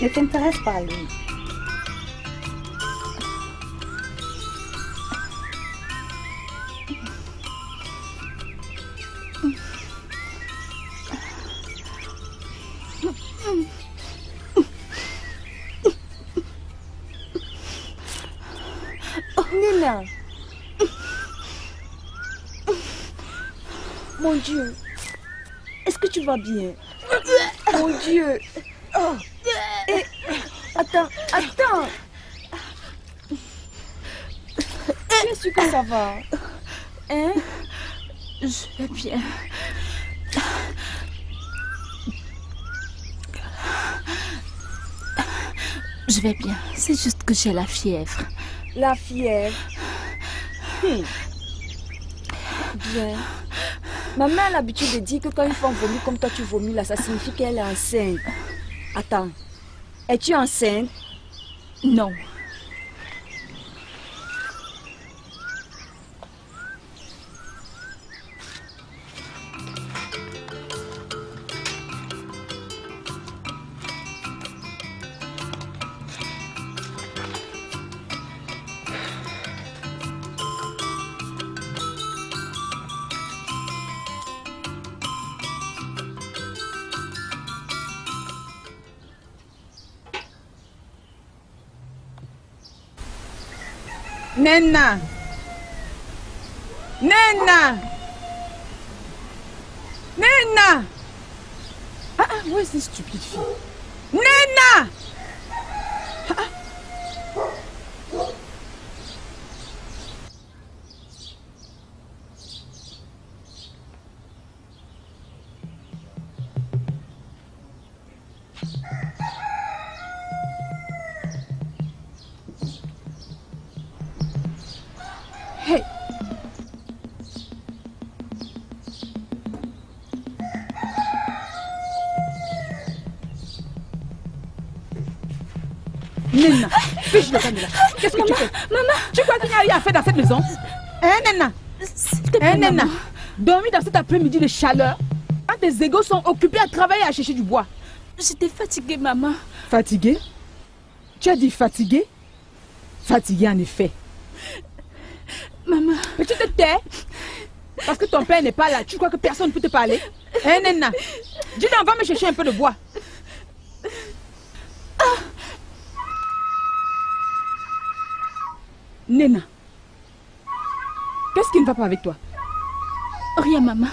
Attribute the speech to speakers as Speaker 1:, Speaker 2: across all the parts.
Speaker 1: ne t'intéresse pas à lui.
Speaker 2: Nina. Mon Dieu. Est-ce que tu vas bien? Mon Dieu. Oh. Et... Attends. Tu es sûr que ça va? Hein?
Speaker 3: Je vais bien. Je vais bien. C'est juste que j'ai la fièvre.
Speaker 2: La fièvre? Bien. Ma mère a l'habitude de dire que quand une femme vomit comme toi tu vomis là, ça signifie qu'elle est enceinte. Attends. Es-tu enceinte?
Speaker 3: Non.
Speaker 4: Nena! Nena! Nena! Ah, où est cette stupide fille? Nena! Hey! Nena, fiche le caméra. Qu'est-ce que tu fais?
Speaker 3: Maman!
Speaker 4: Tu crois qu'il n'y a rien à faire dans cette maison? Hein, Nena?
Speaker 3: S'il te plaît,
Speaker 4: Nena?
Speaker 3: maman.
Speaker 4: Dormir dans cet après-midi de chaleur, quand tes égaux sont occupés à travailler à chercher du bois.
Speaker 3: J'étais fatiguée, maman.
Speaker 4: Fatiguée? Tu as dit fatiguée? Fatiguée en effet.
Speaker 3: Maman.
Speaker 4: Mais tu te tais? Parce que ton père n'est pas là. Tu crois que personne ne peut te parler? Hein, Nena? Dis donc, va me chercher un peu de bois. Nena, qu'est-ce qui ne va pas avec toi?
Speaker 3: Rien, maman.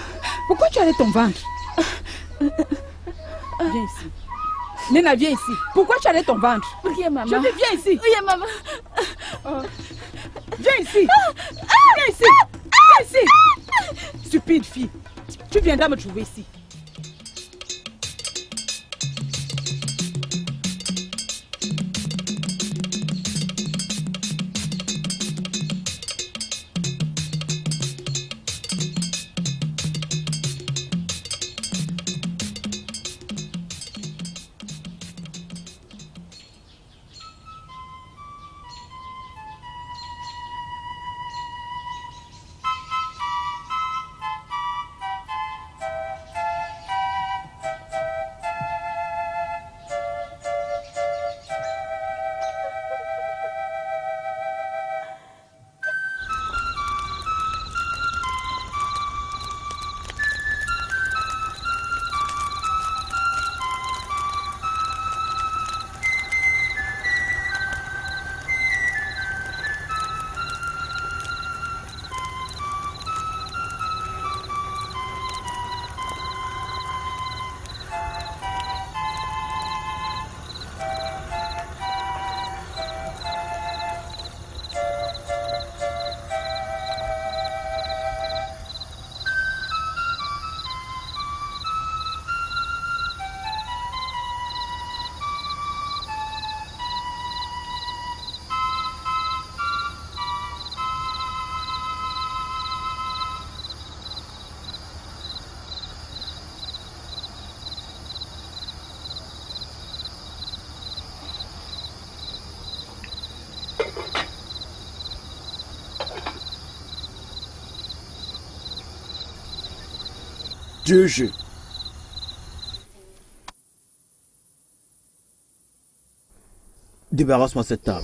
Speaker 4: Pourquoi tu allais ton ventre? Viens ici. Nena, viens ici. Pourquoi tu allais ton ventre?
Speaker 3: Rien, maman.
Speaker 4: Je dis, viens ici.
Speaker 3: Rien, maman.
Speaker 4: Viens ici. Viens ici. Viens ici. Stupide fille. Tu viendras me trouver ici.
Speaker 5: Deux jeux.
Speaker 1: Débarrasse-moi cette table.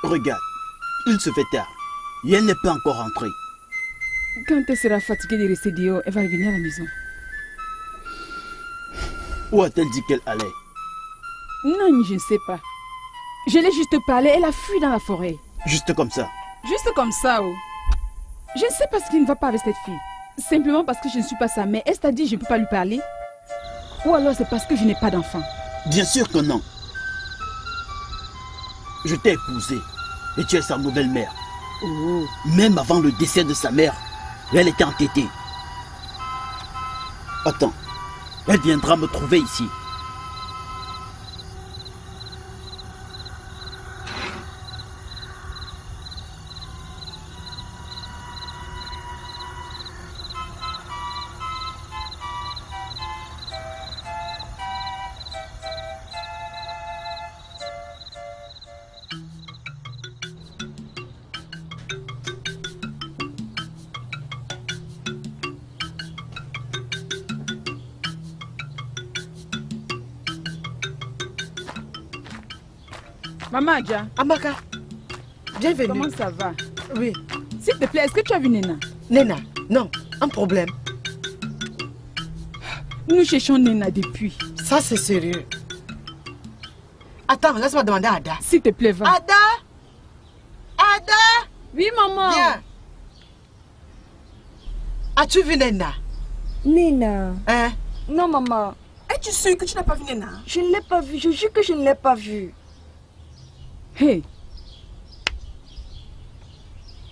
Speaker 1: Regarde, il se fait tard. Et elle n'est pas encore rentrée.
Speaker 4: Quand elle sera fatiguée de rester dehors, elle va revenir à la maison.
Speaker 1: Où a-t-elle dit qu'elle allait?
Speaker 4: Non, je ne sais pas. Je l'ai juste parlé, elle a fui dans la forêt.
Speaker 1: Juste comme ça.
Speaker 4: Juste comme ça, oh. Je ne sais pas ce qui ne va pas avec cette fille. Simplement parce que je ne suis pas sa mère. Est-ce t'a dit que je ne peux pas lui parler? Ou alors c'est parce que je n'ai pas d'enfant?
Speaker 1: Bien sûr que non. Je t'ai épousé et tu es sa nouvelle mère.
Speaker 4: Oh.
Speaker 1: Même avant le décès de sa mère, elle était entêtée. Attends, elle viendra me trouver ici.
Speaker 4: Maman Adja.
Speaker 5: Amaka, bienvenue.
Speaker 4: Comment ça va?
Speaker 5: Oui.
Speaker 4: S'il te plaît, est-ce que tu as vu Nena?
Speaker 5: Nena, non, un problème.
Speaker 4: Nous cherchons Nena depuis.
Speaker 5: Ça, c'est sérieux. Attends, laisse-moi demander à Ada.
Speaker 4: S'il te plaît, va.
Speaker 5: Ada! Ada!
Speaker 2: Oui, maman.
Speaker 5: Viens. As-tu vu Nena?
Speaker 2: Nena.
Speaker 5: Hein?
Speaker 2: Non, maman.
Speaker 5: Es-tu sûre que tu n'as pas vu Nena?
Speaker 2: Je ne l'ai pas vue. Je jure que je ne l'ai pas vue.
Speaker 4: Hey.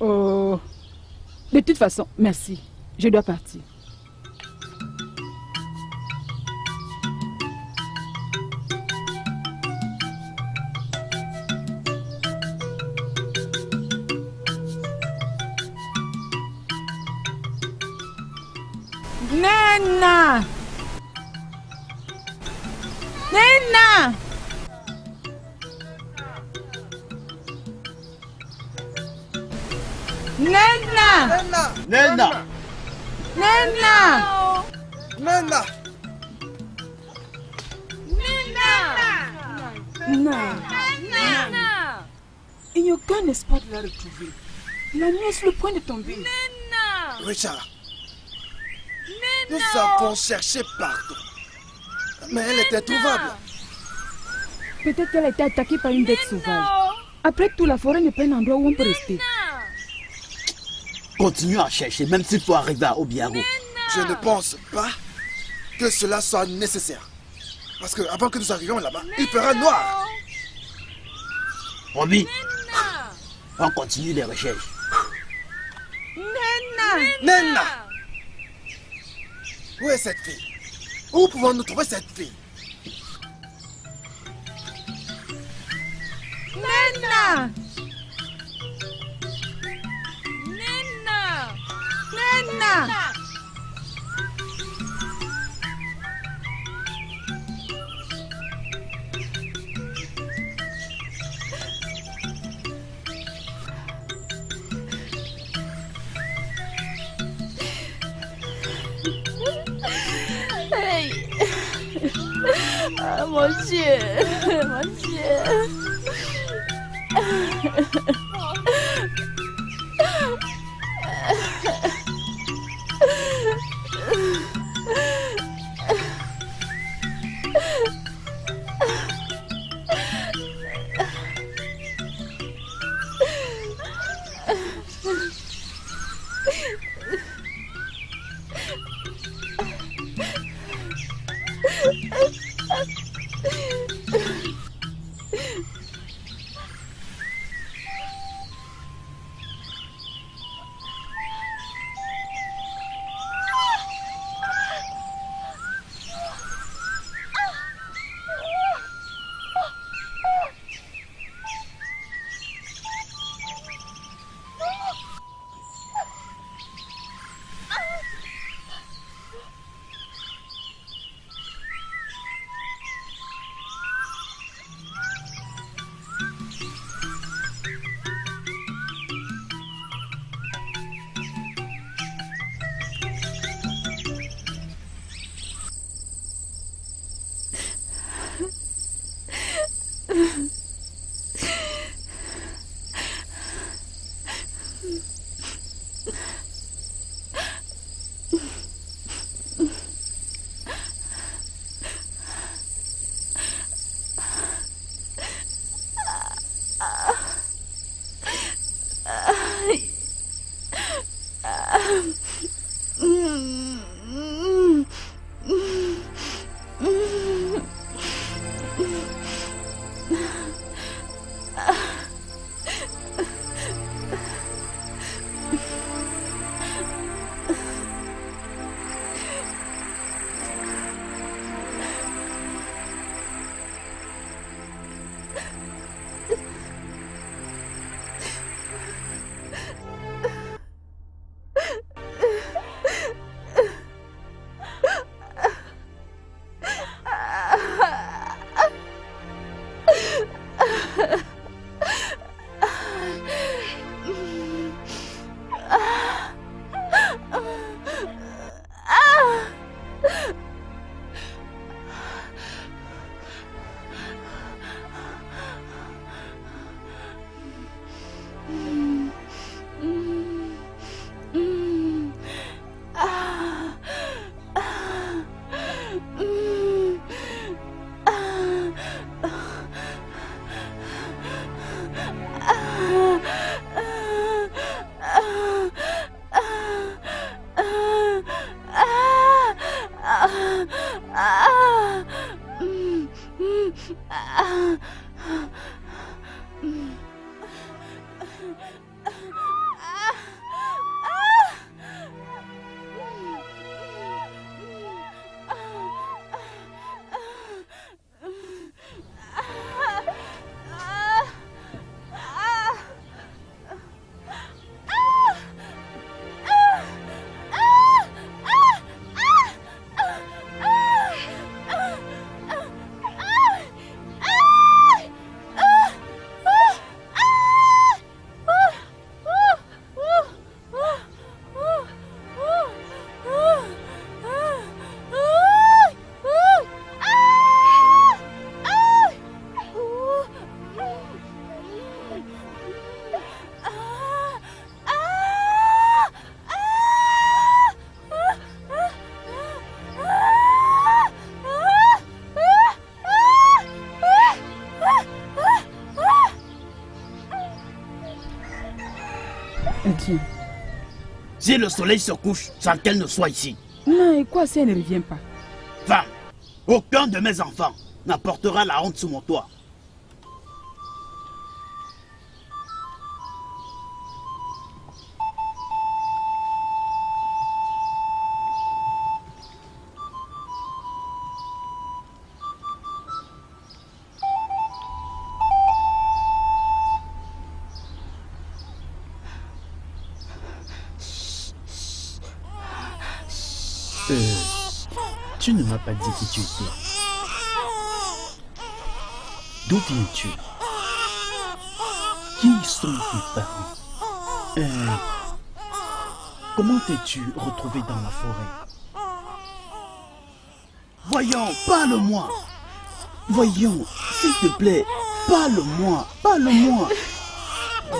Speaker 4: Oh. De toute façon, merci. Je dois partir. Nena! Nena! Nena!
Speaker 1: Nena!
Speaker 4: Nena!
Speaker 6: Nena!
Speaker 2: Nena!
Speaker 4: Il n'y a aucun espoir de la retrouver. La nuit est sur le point de tomber.
Speaker 6: Richard, nous avons cherché partout. Mais elle était trouvable.
Speaker 4: Peut-être qu'elle a été attaquée par une bête sauvage. Après tout, la forêt n'est pas un endroit où on peut rester.
Speaker 1: Continue à chercher, même s'il faut arriver à Obiaro.
Speaker 6: Je ne pense pas que cela soit nécessaire. Parce que avant que nous arrivions là-bas, il fera noir.
Speaker 1: Romy, on continue les recherches.
Speaker 6: Nena! Où est cette fille? Où pouvons-nous trouver cette fille?
Speaker 4: Nena! Nena!
Speaker 3: Hey. Ah, mon Dieu, mon Dieu.
Speaker 4: Tiens.
Speaker 1: Si le soleil se couche sans qu'elle ne soit ici.
Speaker 4: Non, et quoi si elle ne revient pas?
Speaker 1: Femme, aucun de mes enfants n'apportera la honte sous mon toit.
Speaker 7: Tu ne m'as pas dit qui tu étais. D'où viens-tu? Qui sont tes parents? Comment t'es-tu retrouvé dans la forêt?
Speaker 1: Voyons, parle-moi. Voyons, s'il te plaît, parle-moi, parle-moi.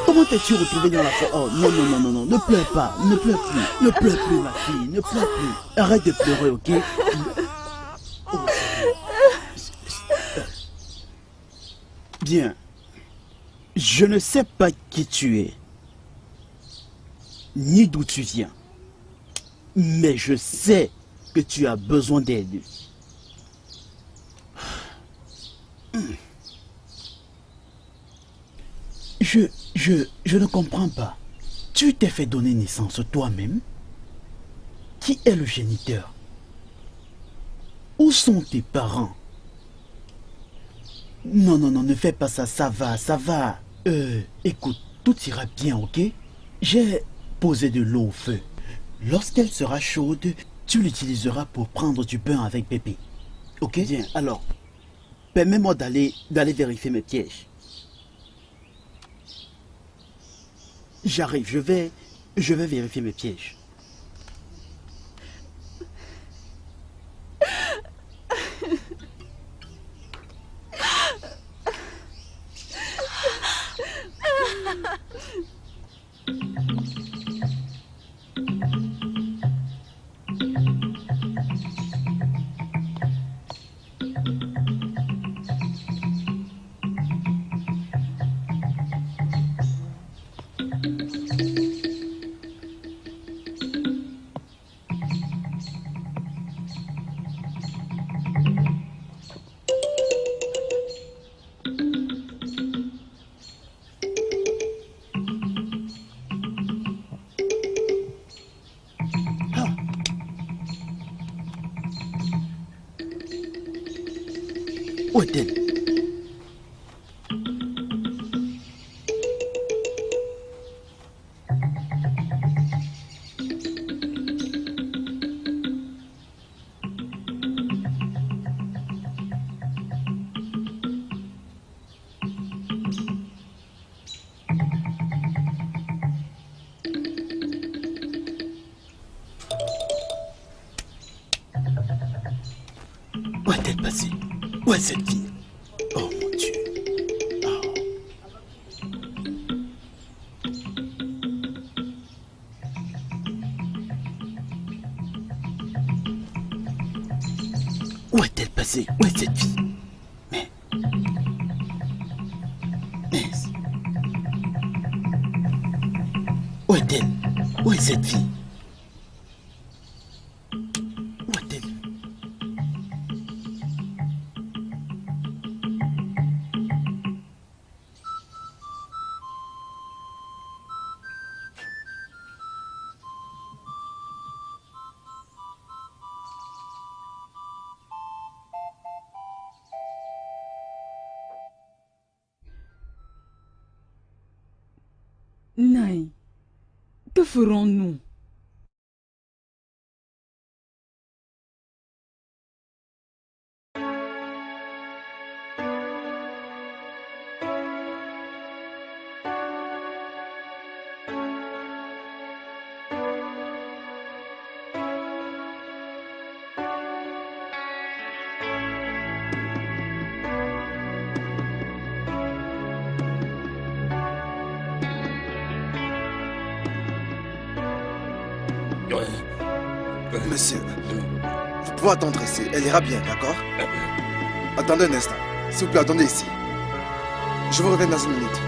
Speaker 1: Comment t'es-tu retrouvé dans la forêt? Oh non, non, non, non, non, ne pleure pas, ne pleure plus, ne pleure plus ma fille, ne pleure plus. Arrête de pleurer, ok? Oh, bien, je ne sais pas qui tu es, ni d'où tu viens, mais je sais que tu as besoin d'aide. Je ne comprends pas. Tu t'es fait donner naissance toi-même? Qui est le géniteur? Où sont tes parents? Non, non, non, ne fais pas ça, ça va, ça va. Écoute, tout ira bien, ok? J'ai posé de l'eau au feu. Lorsqu'elle sera chaude, tu l'utiliseras pour prendre du pain avec bébé. Ok? Bien, alors, permets-moi d'aller vérifier mes pièges. J'arrive, je vais vérifier mes pièges. Où est-elle? Où est-elle passée? Où est cette fille? Oh mon Dieu. Oh. Où est-elle passée? Où est cette fille? Mais... Où est-elle? Où est cette fille? Où est-elle?
Speaker 4: Naï, que ferons-nous?
Speaker 6: Monsieur, vous pouvez attendre ici. Elle ira bien, d'accord? Attendez un instant. S'il vous plaît, attendez ici. Je vous reviens dans une minute.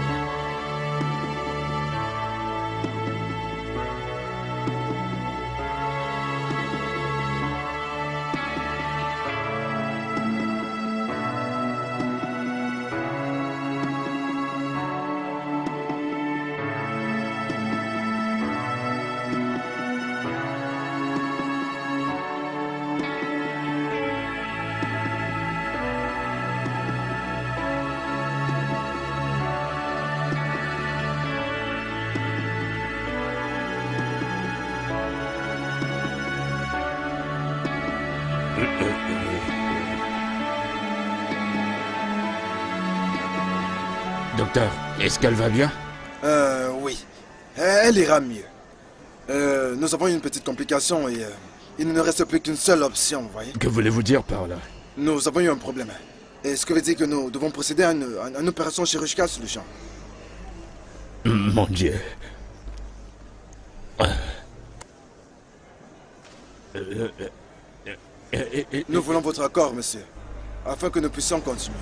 Speaker 8: Docteur, est-ce qu'elle va bien?
Speaker 6: Oui. Elle ira mieux. Nous avons une petite complication et il ne nous reste plus qu'une seule option, vous voyez.
Speaker 8: Que voulez-vous dire par là?
Speaker 6: Nous avons eu un problème. Et ce que veut dire que nous devons procéder à une opération chirurgicale sur le champ.
Speaker 8: Mon Dieu.
Speaker 6: Nous voulons votre accord, monsieur, afin que nous puissions continuer.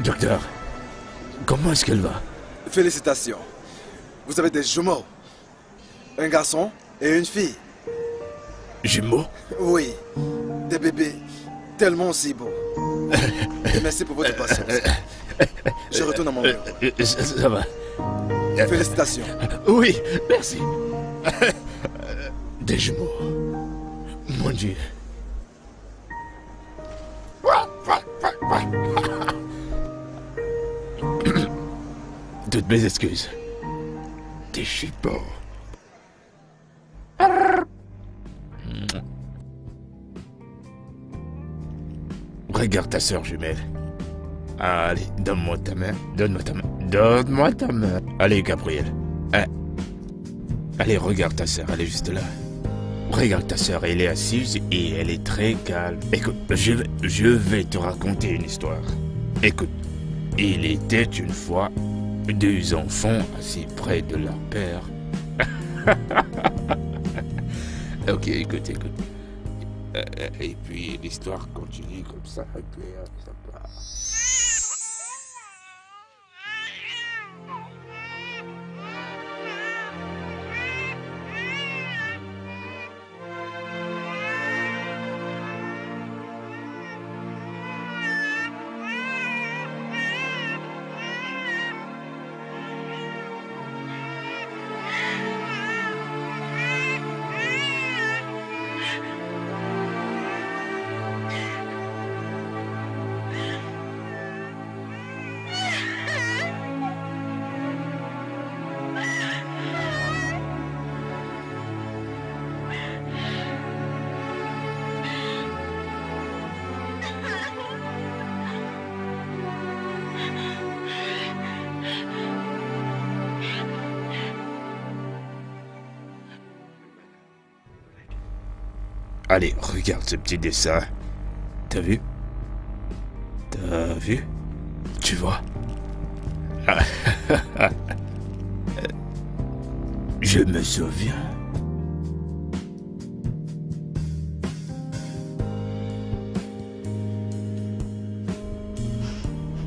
Speaker 8: Docteur, comment est-ce qu'elle va?
Speaker 6: Félicitations. Vous avez des jumeaux. Un garçon et une fille.
Speaker 8: Jumeaux?
Speaker 6: Oui. Des bébés tellement si beaux. Merci pour votre patience. Je retourne à mon bureau.
Speaker 8: Ça va.
Speaker 6: Félicitations.
Speaker 8: Oui, merci. Des jumeaux. Mon Dieu. Toutes mes excuses. Des jumeaux. Regarde ta sœur jumelle. Allez, donne-moi ta main. Donne-moi ta main. Donne-moi ta main. Allez, Gabriel. Allez, regarde ta sœur. Elle est juste là. Regarde ta sœur. Elle est assise et elle est très calme. Écoute, je vais te raconter une histoire. Écoute, il était une fois deux enfants assis près de leur père. Ok, écoute. Et puis l'histoire continue comme ça, et puis ça part. Allez, regarde ce petit dessin. T'as vu? T'as vu? Tu vois? Je me souviens.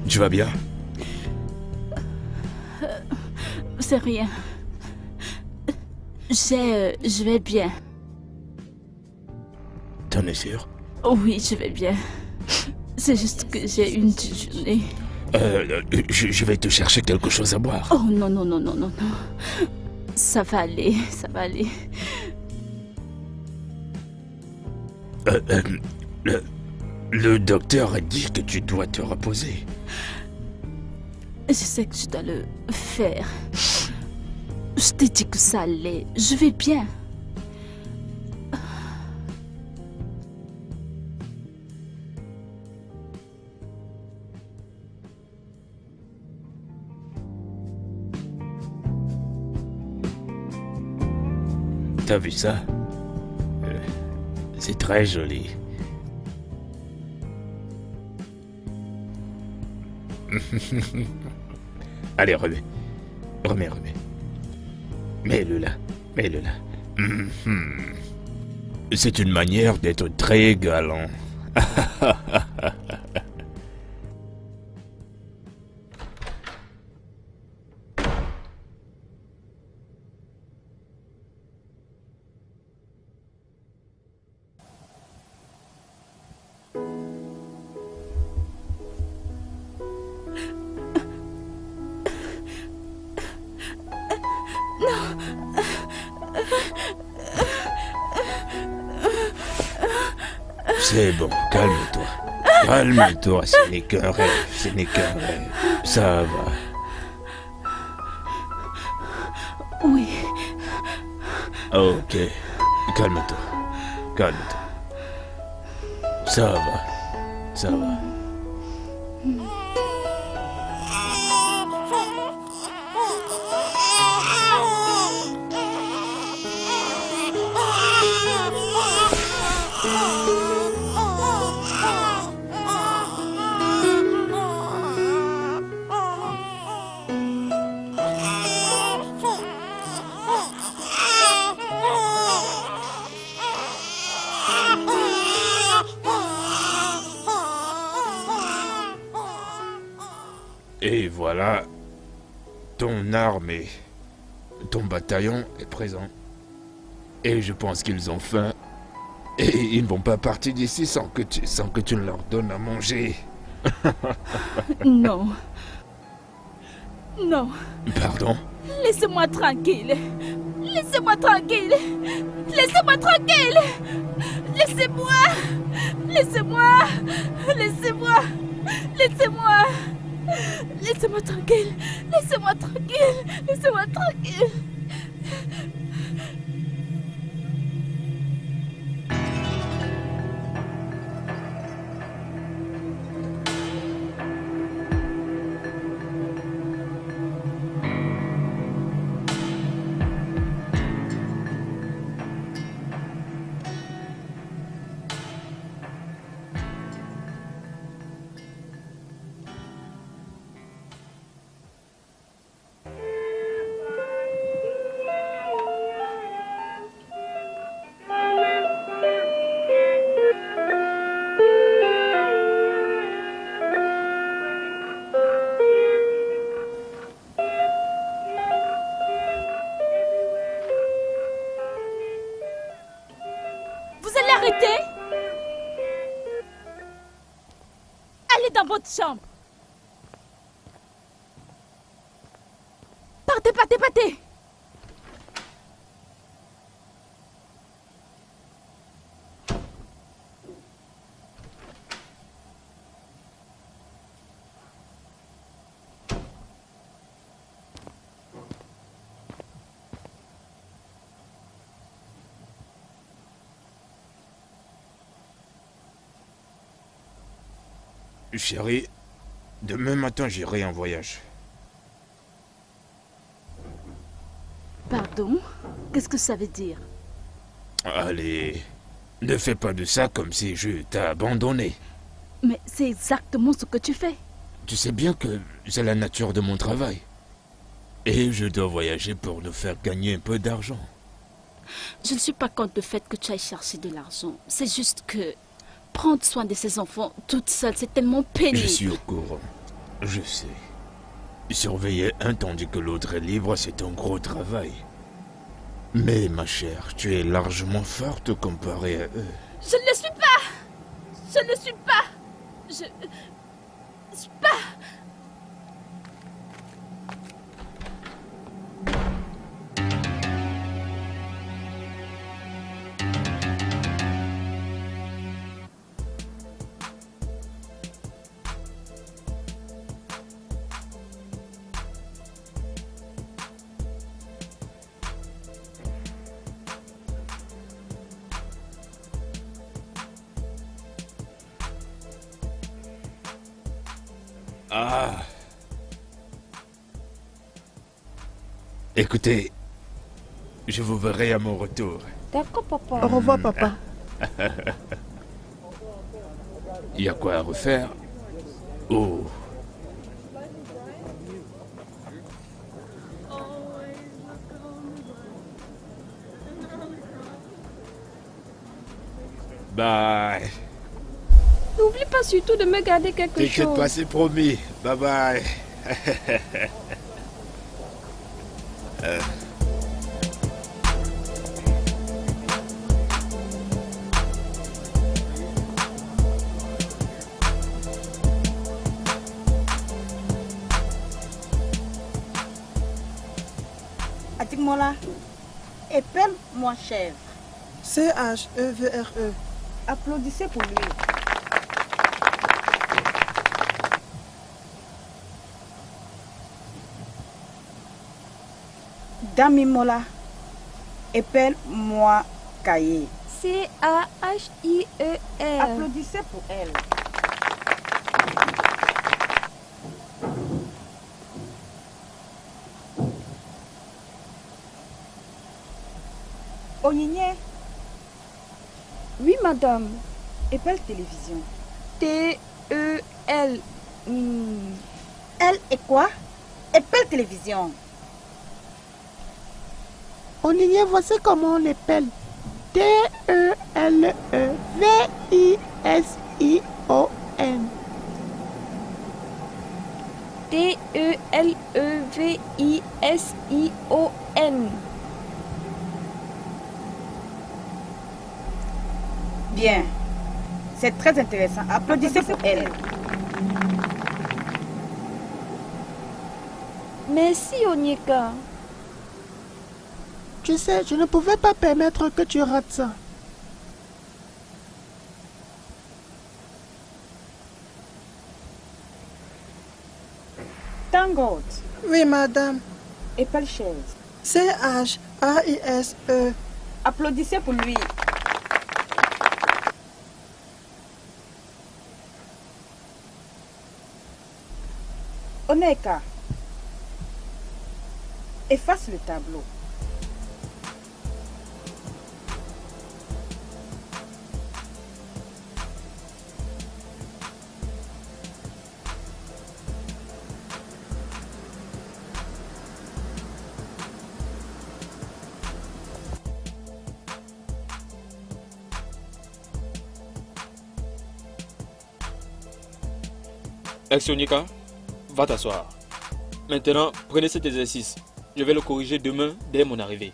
Speaker 8: Tu vas bien?
Speaker 3: C'est rien. Je vais bien.
Speaker 8: T'en es sûr?
Speaker 3: Oui, je vais bien. C'est juste que j'ai une dure journée.
Speaker 8: Je vais te chercher quelque chose à boire.
Speaker 3: Oh non. Ça va aller.
Speaker 8: Le docteur a dit que tu dois te reposer.
Speaker 3: Je sais que je dois le faire. Je t'ai dit que ça allait. Je vais bien.
Speaker 8: T'as vu ça? C'est très joli. Allez, remets. Mets-le là. C'est une manière d'être très galant. C'est bon, calme-toi. Calme-toi, ce n'est qu'un rêve, ce n'est qu'un rêve. Ça va.
Speaker 3: Oui.
Speaker 8: Ok, calme-toi, calme-toi. Ça va, ça va. Et voilà, ton armée, ton bataillon est présent. Et je pense qu'ils ont faim. Et ils ne vont pas partir d'ici sans que tu ne leur donnes à manger.
Speaker 3: Non. Non.
Speaker 8: Pardon?
Speaker 3: Laissez-moi tranquille. Laissez-moi tranquille. Laissez-moi tranquille. Laissez-moi. Laissez-moi. Laissez-moi. Laissez-moi. Laissez-moi tranquille. Laissez-moi tranquille. Laissez-moi tranquille. Arrêtez! Allez dans votre chambre. Partez, partez, partez!
Speaker 8: Chérie, demain matin j'irai en voyage.
Speaker 3: Pardon? Qu'est-ce que ça veut dire?
Speaker 8: Allez, ne fais pas de ça comme si je t'ai abandonné.
Speaker 3: Mais c'est exactement ce que tu fais.
Speaker 8: Tu sais bien que c'est la nature de mon travail. Et je dois voyager pour nous faire gagner un peu d'argent.
Speaker 3: Je ne suis pas contre le fait que tu ailles chercher de l'argent. C'est juste que prendre soin de ses enfants toute seule, c'est tellement pénible.
Speaker 8: Je suis au courant. Je sais. Surveiller un tandis que l'autre est libre, c'est un gros travail. Mais ma chère, tu es largement forte comparée à eux.
Speaker 3: Je ne le suis pas! Je ne le suis pas! Je ne suis pas!
Speaker 8: Ah. Écoutez, je vous verrai à mon retour.
Speaker 2: D'accord, papa.
Speaker 7: Au revoir, papa.
Speaker 8: Il y a quoi à refaire? Oh. Bye.
Speaker 2: N'oublie pas surtout de me garder quelque chose.
Speaker 8: T'inquiète pas, c'est promis. Bye bye.
Speaker 9: Atik-moi là. Épelle-moi chèvre.
Speaker 7: C-H-E-V-R-E.
Speaker 4: Applaudissez pour lui. Damimola, épelle-moi Cahier.
Speaker 2: C-A-H-I-E-R.
Speaker 4: Applaudissez pour elle. Onyinye,
Speaker 2: Oui, madame.
Speaker 4: épelle télévision.
Speaker 2: T-E-L.
Speaker 4: Elle est quoi? Épelle télévision.
Speaker 9: Onyinye, voici comment on l'appelle. T-E-L-E-V-I-S-I-O-N.
Speaker 2: T-E-L-E-V-I-S-I-O-N.
Speaker 4: Bien. C'est très intéressant. Applaudissez pour elle.
Speaker 2: Merci, Onyeka.
Speaker 9: Tu sais, je ne pouvais pas permettre que tu rates ça.
Speaker 4: Tangold,
Speaker 10: Oui, madame.
Speaker 4: épelle chaise.
Speaker 10: C-H-A-I-S-E.
Speaker 4: Applaudissez pour lui. Oneka, efface le tableau.
Speaker 11: Ex-Onyeka, va t'asseoir. Maintenant, prenez cet exercice. Je vais le corriger demain dès mon arrivée.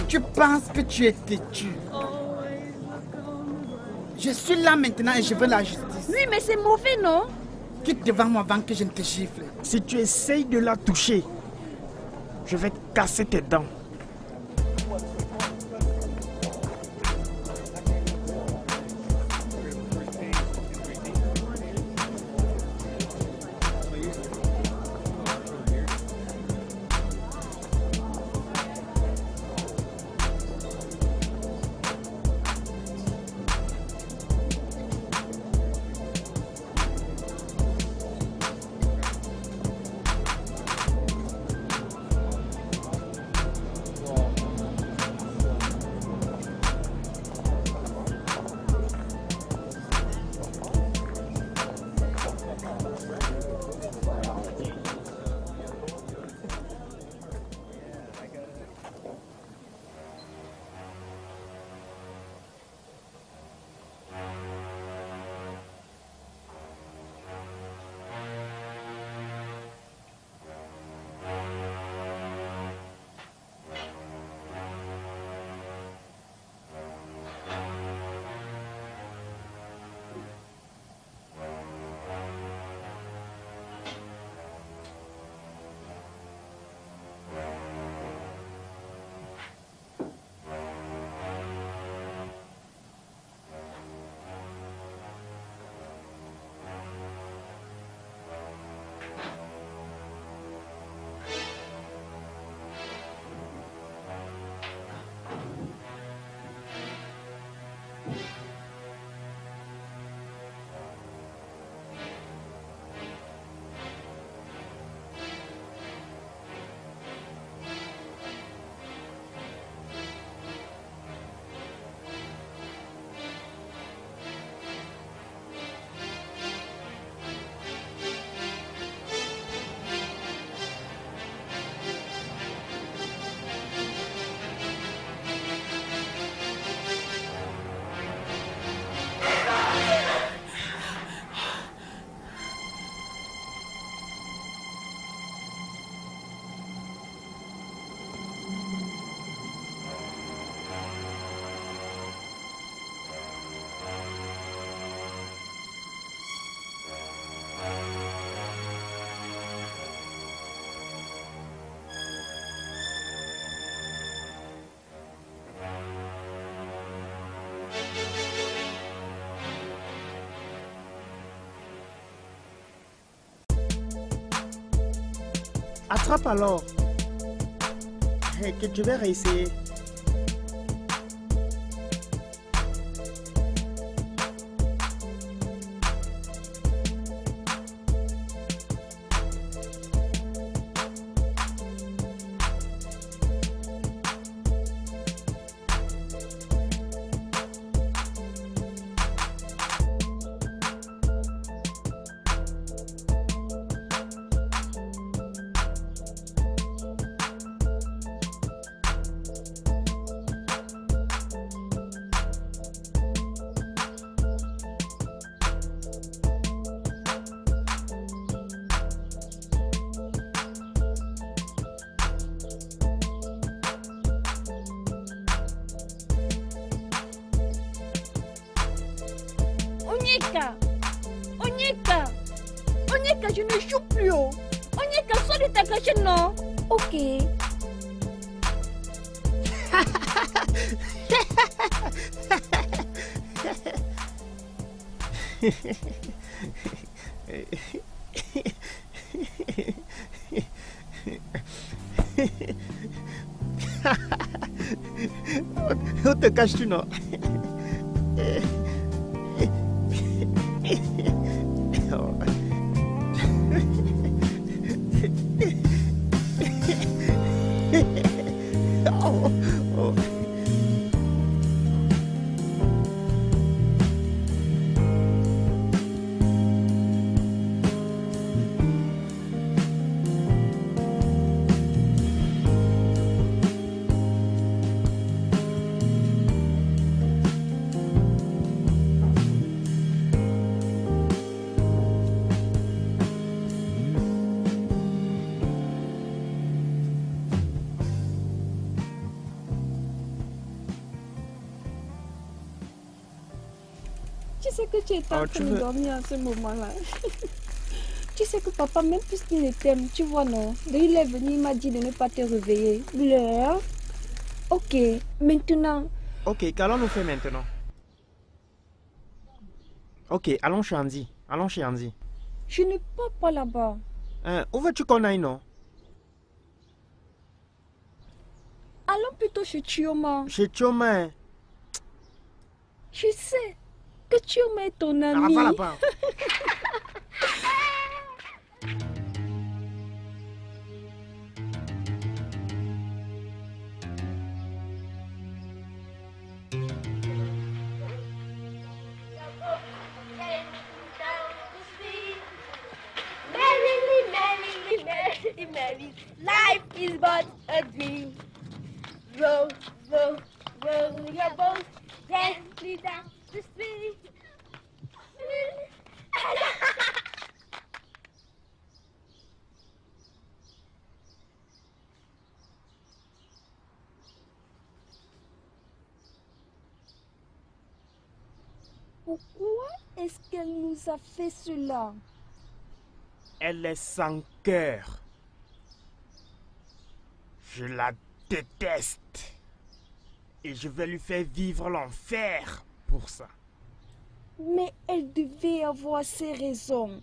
Speaker 12: Tu penses que tu es têtu. Je suis là maintenant et je veux la justice.
Speaker 2: Oui, mais c'est mauvais, non?
Speaker 12: Quitte devant moi avant que je ne te gifle.
Speaker 9: Si tu essayes de la toucher, je vais te casser tes dents. Attrape alors. Et que tu vas réessayer.
Speaker 2: Onyeka, je ne joue plus. Onyeka, sors de ta cachette, non? Ok.
Speaker 9: Où te caches-tu, non?
Speaker 2: Tu sais que tu étais en train de dormir à ce moment-là. Tu sais que papa, même puisqu'il ne t'aime, tu vois, non? Il est venu, il m'a dit de ne pas te réveiller. Pleure. Ok, maintenant.
Speaker 9: Ok, qu'allons-nous faire maintenant? Ok, allons chez Andy. Allons chez Andy.
Speaker 2: Je ne pars pas là-bas.
Speaker 9: Où veux-tu qu'on aille, non?
Speaker 2: Allons plutôt chez Chioma.
Speaker 9: Chez Chioma?
Speaker 2: Je sais que Chioma est ton ami.
Speaker 9: Va là-bas.
Speaker 10: Merrily, life is but a dream. Row, row, row your boat gently down the stream.
Speaker 2: Pourquoi est-ce qu'elle nous a fait cela?
Speaker 9: Elle est sans cœur. Je la déteste. Et je vais lui faire vivre l'enfer pour ça.
Speaker 2: Mais elle devait avoir ses raisons.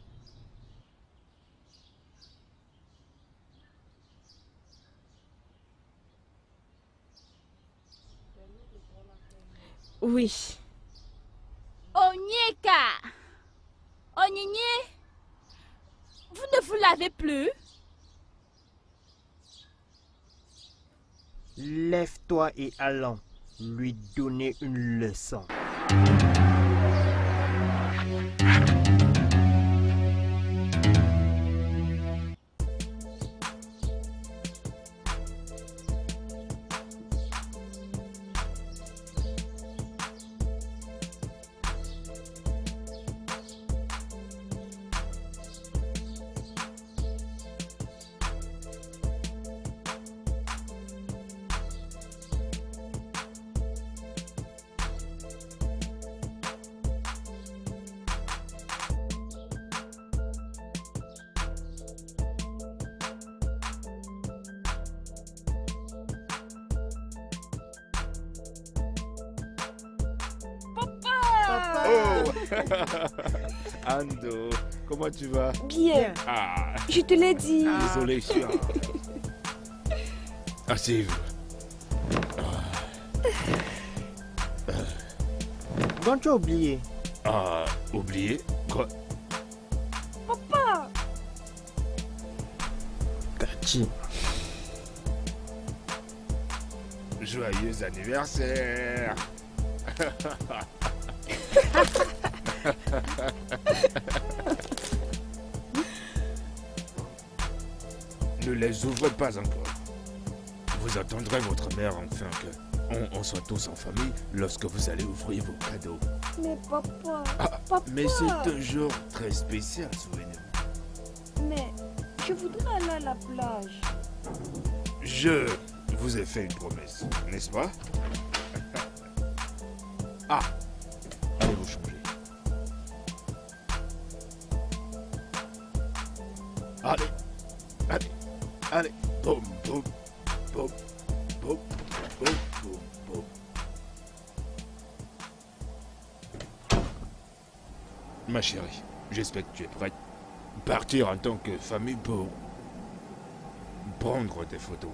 Speaker 3: Oui.
Speaker 10: Onyeka! Onyinye! Vous ne vous lavez plus?
Speaker 9: Lève-toi et allons lui donner une leçon.
Speaker 8: Ando, comment tu vas?
Speaker 2: Bien.
Speaker 8: Ah.
Speaker 2: Je te l'ai dit.
Speaker 8: Désolé, chien. Asseyez-vous.
Speaker 13: Bon, tu as oublié.
Speaker 8: Ah, oublié? Quoi?
Speaker 2: Papa!
Speaker 13: Kachi.
Speaker 8: Joyeux anniversaire! Ne les ouvrez pas encore. Vous attendrez votre mère enfin que on soit tous en famille lorsque vous allez ouvrir vos cadeaux.
Speaker 2: Mais papa,
Speaker 8: papa. Mais c'est un jour très spécial, souvenez-vous.
Speaker 2: Mais je voudrais aller à la plage.
Speaker 8: Je vous ai fait une promesse, n'est-ce pas? Ah, allez vous changer. Allez, allez, allez, boum, boum, boum, boum, boum, boum, boum. Ma chérie, j'espère que tu es prête. Partir en tant que famille pour prendre des photos.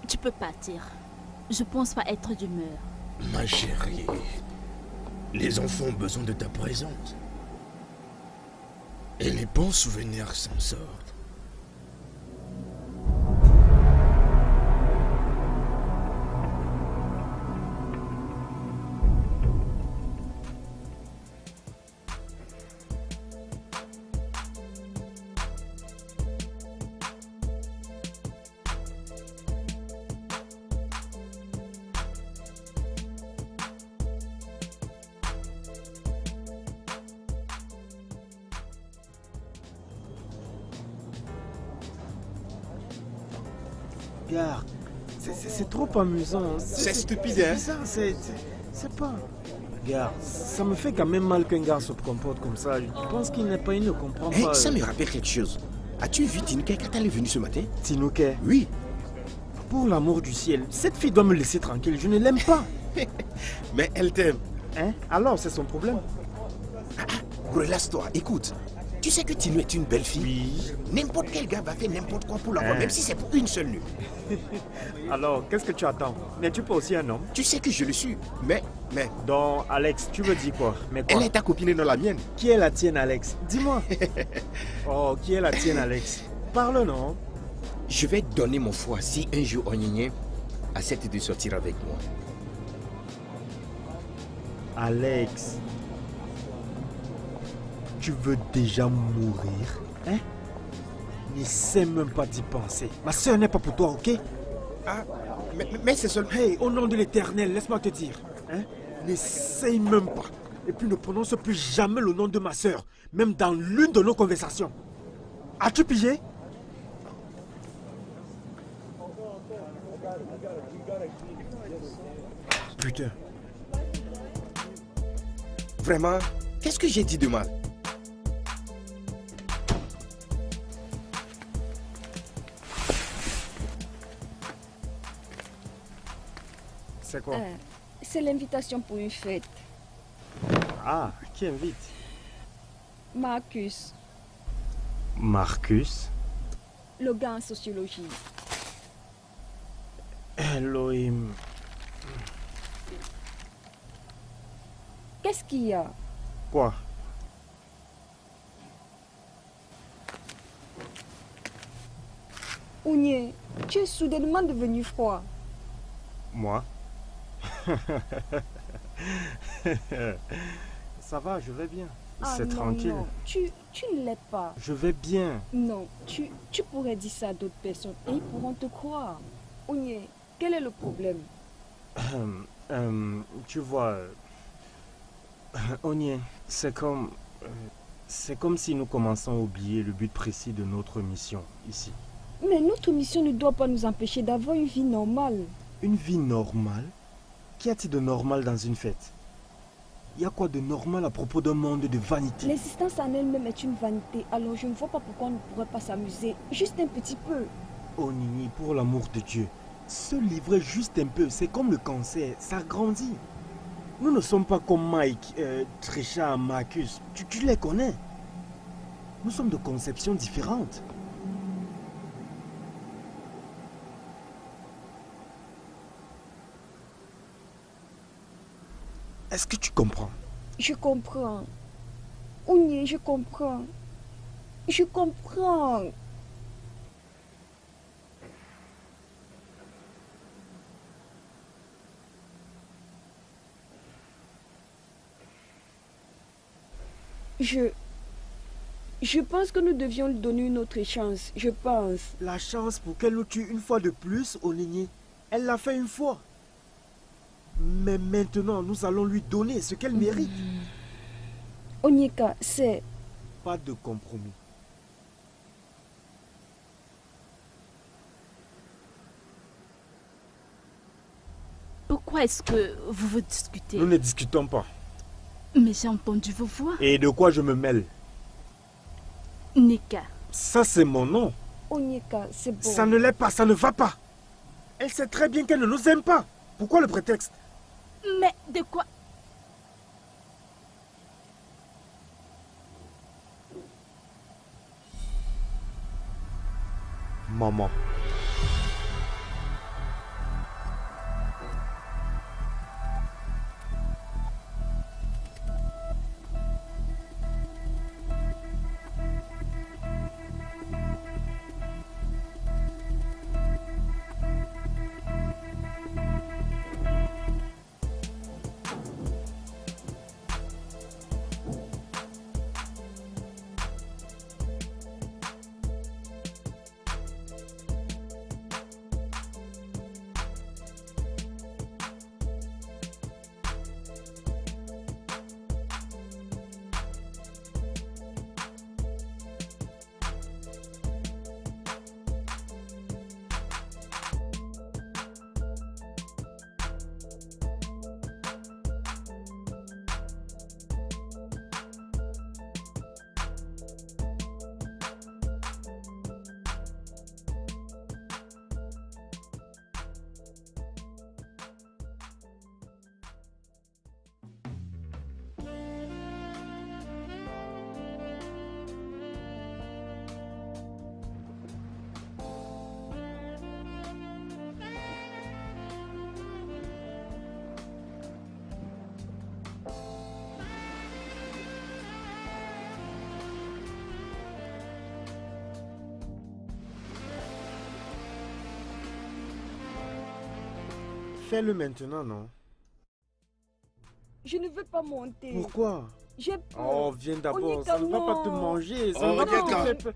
Speaker 3: Tu peux partir. Je pense pas être d'humeur.
Speaker 8: Ma chérie, les enfants ont besoin de ta présence. Et les bons souvenirs s'en sortent.
Speaker 13: Regarde, c'est trop amusant.
Speaker 14: C'est stupide, hein?
Speaker 13: C'est pas... Regarde, ça me fait quand même mal qu'un gars se comporte comme ça. Je pense qu'il n'est pas, il ne comprend pas.
Speaker 14: Ça me rappelle quelque chose. As-tu vu Tinouké quand elle est venue ce matin?
Speaker 13: Tinouké?
Speaker 14: Oui.
Speaker 13: Pour l'amour du ciel, cette fille doit me laisser tranquille, je ne l'aime pas.
Speaker 14: Mais elle t'aime.
Speaker 13: Hein? Alors c'est son problème.
Speaker 14: Relaxe-toi, écoute. Tu sais que Tinou est une belle fille.
Speaker 13: Oui.
Speaker 14: N'importe quel gars va faire n'importe quoi pour l'avoir, même si c'est pour une seule nuit.
Speaker 13: Alors, qu'est-ce que tu attends? N'es-tu pas aussi un homme?
Speaker 14: Tu sais que je le suis, mais...
Speaker 13: Donc, Alex, tu veux dire quoi? Mais quoi?
Speaker 14: Elle est ta copine et non la mienne.
Speaker 13: Qui est la tienne, Alex? Dis-moi. Oh, qui est la tienne, Alex? Parle, non?
Speaker 14: Je vais donner mon foie si un jour Onyinye accepte de sortir avec moi.
Speaker 13: Alex, tu veux déjà mourir, hein? N'essaie même pas d'y penser. Ma soeur n'est pas pour toi, ok?
Speaker 14: Ah, mais c'est seulement...
Speaker 13: Hey, au nom de l'Éternel, laisse-moi te dire, hein? N'essaye même pas. Et puis ne prononce plus jamais le nom de ma soeur, même dans l'une de nos conversations. As-tu pigé? Putain.
Speaker 14: Vraiment? Qu'est-ce que j'ai dit de mal?
Speaker 13: C'est quoi?
Speaker 2: C'est l'invitation pour une fête.
Speaker 13: Ah, qui invite?
Speaker 2: Marcus.
Speaker 13: Marcus?
Speaker 2: Le gars en sociologie.
Speaker 13: Elohim.
Speaker 2: Qu'est-ce qu'il y a?
Speaker 13: Quoi?
Speaker 2: Onyinye, tu es soudainement devenu froid.
Speaker 13: Moi? Ça va, je vais bien. C'est tranquille.
Speaker 2: Non, tu ne l'es pas.
Speaker 13: Je vais bien.
Speaker 2: Non, tu pourrais dire ça à d'autres personnes et ils pourront te croire. Onyinye, quel est le problème?
Speaker 13: Tu vois, Onyinye, c'est comme si nous commençons à oublier le but précis de notre mission ici.
Speaker 2: Mais notre mission ne doit pas nous empêcher d'avoir une vie normale.
Speaker 13: Une vie normale? Qu'y a-t-il de normal dans une fête? Il y a quoi de normal à propos d'un monde de vanité?
Speaker 2: L'existence en elle-même est une vanité, alors je ne vois pas pourquoi on ne pourrait pas s'amuser, juste un petit peu.
Speaker 13: Oh Nini, pour l'amour de Dieu, Se livrer juste un peu, c'est comme le cancer, ça grandit. Nous ne sommes pas comme Mike, Trisha, Marcus. Tu les connais. Nous sommes de conceptions différentes. Est-ce que tu comprends?
Speaker 2: Je comprends. Ounié, je comprends. Je comprends. Je pense que nous devions lui donner une autre chance. Je pense.
Speaker 13: La chance pour qu'elle nous tue une fois de plus, Onigné. Elle l'a fait une fois. Mais maintenant, nous allons lui donner ce qu'elle mérite.
Speaker 2: Onyeka, c'est...
Speaker 13: Pas de compromis.
Speaker 3: Pourquoi est-ce que vous discutez?
Speaker 13: Nous ne discutons pas.
Speaker 3: Mais j'ai entendu vos voix.
Speaker 13: Et de quoi je me mêle?
Speaker 3: Nika.
Speaker 13: Ça, c'est mon nom.
Speaker 2: Onyeka, c'est bon.
Speaker 13: Ça ne l'est pas, ça ne va pas. Elle sait très bien qu'elle ne nous aime pas. Pourquoi le prétexte?
Speaker 3: Mais de quoi?
Speaker 13: Maman. Fais-le maintenant, non?
Speaker 2: Je ne veux pas monter.
Speaker 13: Pourquoi?
Speaker 2: J'ai peur.
Speaker 13: Oh, viens d'abord, ça ne va pas te manger. Ça
Speaker 8: Oh,
Speaker 13: ne va pas te faire peur.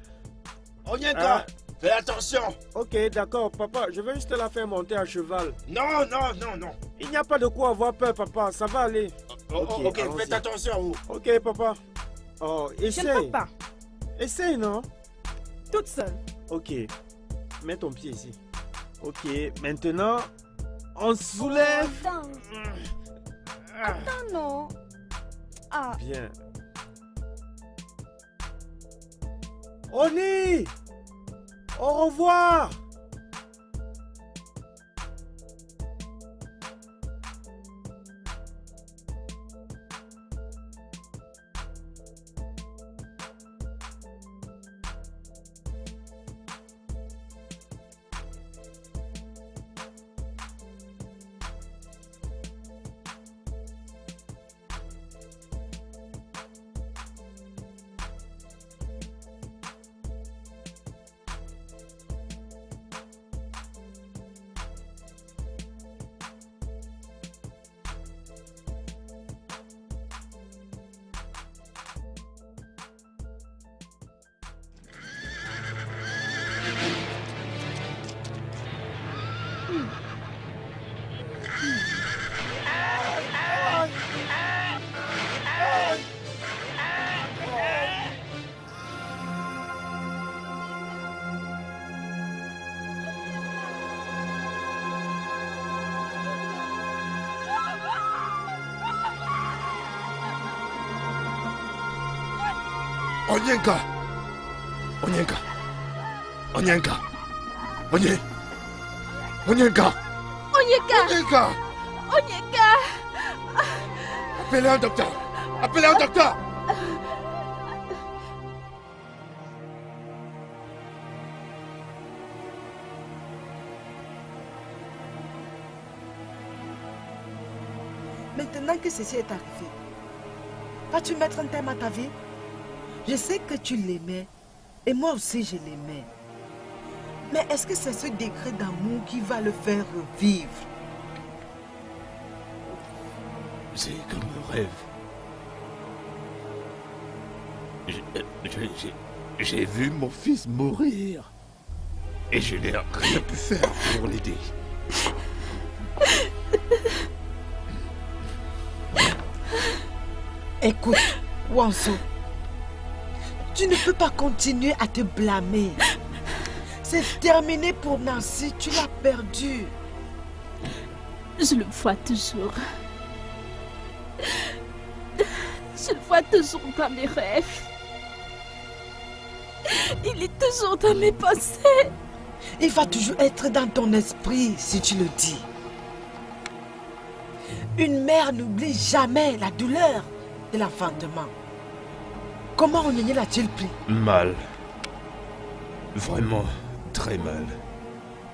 Speaker 8: Onyeka, fais attention.
Speaker 13: Ok, d'accord, papa, je vais juste la faire monter à cheval.
Speaker 8: Non, non, non, non.
Speaker 13: Il n'y a pas de quoi avoir peur, papa, ça va aller.
Speaker 8: Ok, faites attention.
Speaker 13: Ok, papa. Oh, essaye.
Speaker 12: Je ne peux pas.
Speaker 13: Essaye, non?
Speaker 12: Toute seule.
Speaker 13: Ok, mets ton pied ici. Ok, maintenant, on soulève.
Speaker 2: Oh, attends. Attends, non. Ah.
Speaker 13: Bien. Oni! Au revoir!
Speaker 8: Onyenka! Onyenka! Onyenka! Onye!
Speaker 6: Onyeka!
Speaker 3: Onyeka!
Speaker 6: Onyeka!
Speaker 3: Onyeka!
Speaker 6: Appelez un docteur! Appelez un docteur!
Speaker 12: Maintenant que ceci est arrivé, vas-tu mettre un terme à ta vie? Je sais que tu l'aimais, et moi aussi je l'aimais. Mais est-ce que c'est ce degré d'amour qui va le faire revivre?
Speaker 8: C'est comme un rêve. J'ai vu mon fils mourir. Et je n'ai rien pu faire pour l'aider.
Speaker 12: Écoute, Wanso, tu ne peux pas continuer à te blâmer. C'est terminé pour Nancy, tu l'as perdu.
Speaker 3: Je le vois toujours. Je le vois toujours dans mes rêves. Il est toujours dans mes pensées.
Speaker 12: Il va toujours être dans ton esprit si tu le dis. Une mère n'oublie jamais la douleur de l'enfantement. Comment Onyinye l'a-t-il pris?
Speaker 8: Mal. Vraiment très mal.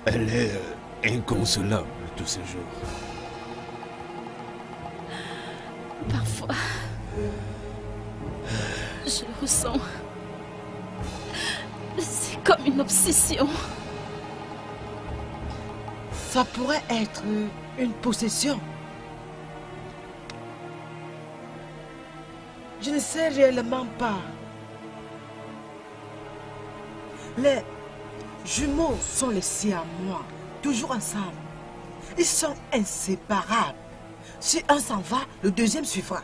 Speaker 8: Elle est inconsolable tous ces jours.
Speaker 3: Parfois, je le ressens. C'est comme une obsession.
Speaker 12: Ça pourrait être une possession. Je ne sais réellement pas. Les jumeaux sont les siens à moi, toujours ensemble. Ils sont inséparables. Si un s'en va, le deuxième suivra.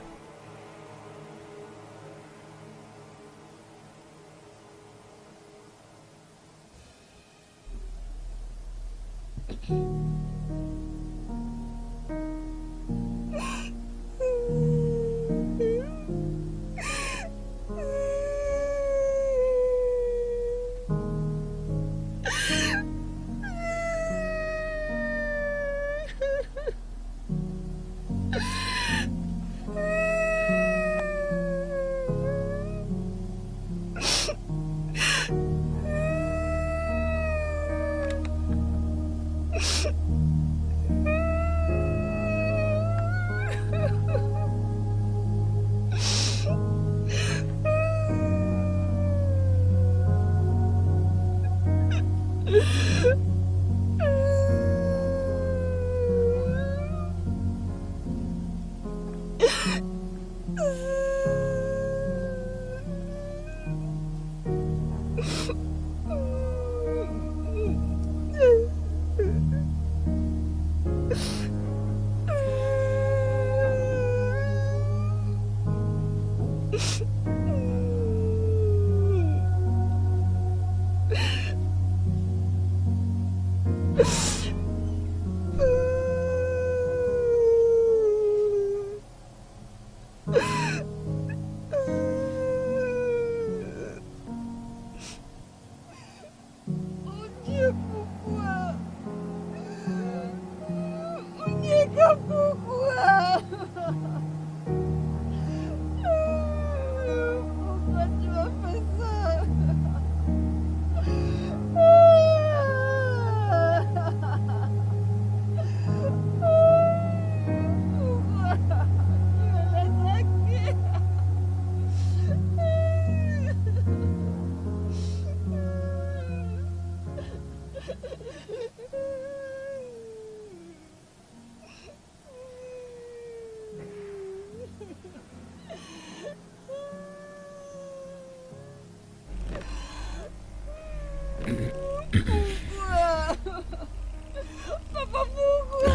Speaker 10: Papa, pourquoi?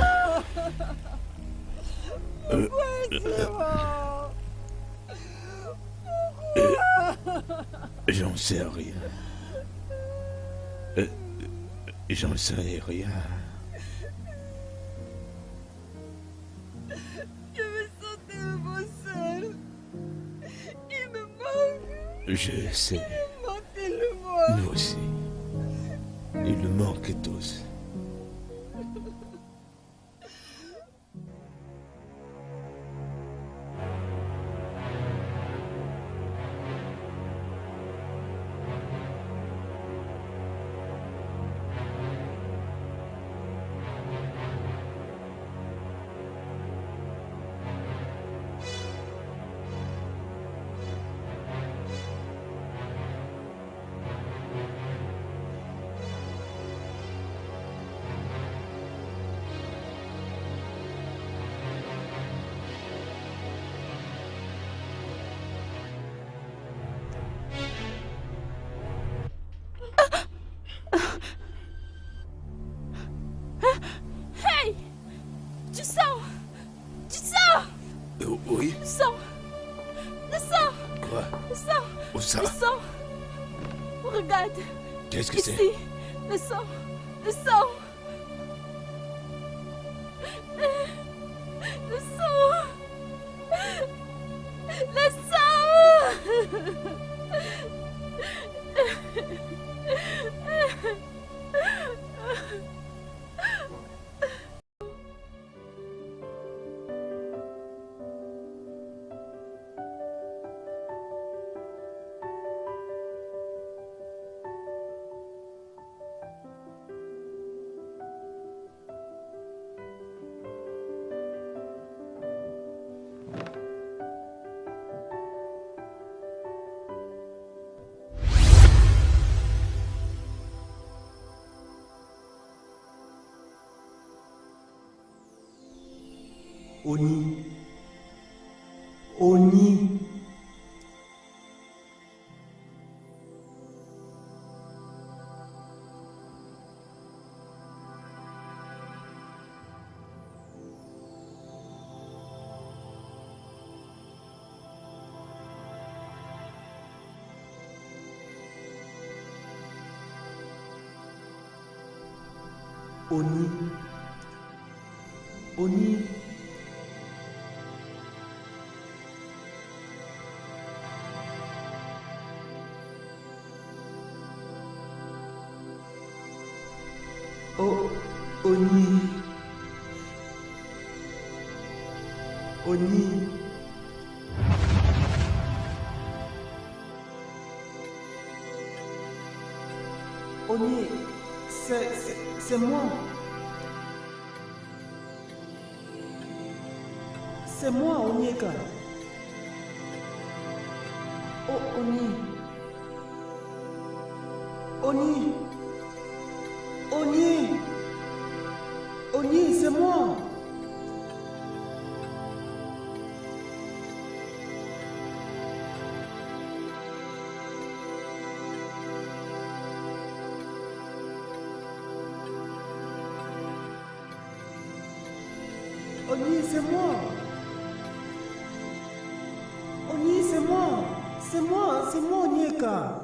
Speaker 10: Pourquoi c'est mort?
Speaker 8: J'en sais rien. J'en sais rien.
Speaker 10: Je me sens tellement seule. Il me manque.
Speaker 8: Je sais.
Speaker 10: Il me manque tellement.
Speaker 8: Nous aussi. Ils nous manquent tous. Oui?
Speaker 3: Le sang! Le sang!
Speaker 8: Quoi?
Speaker 3: Le sang!
Speaker 8: Où ça?
Speaker 3: Le sang! Regarde!
Speaker 8: Qu'est-ce que c'est?
Speaker 3: Ici! Le sang! Le sang! Le sang! Le sang!
Speaker 13: Oni. Oni. Oni. Oni. Oh, Oni. Oni. Oni, c'est moi. C'est moi, Onyeka. Oh, Oni. Oni. Oni. Oni, c'est moi. Oni, c'est moi. Oni, c'est moi. C'est moi, Onyeka.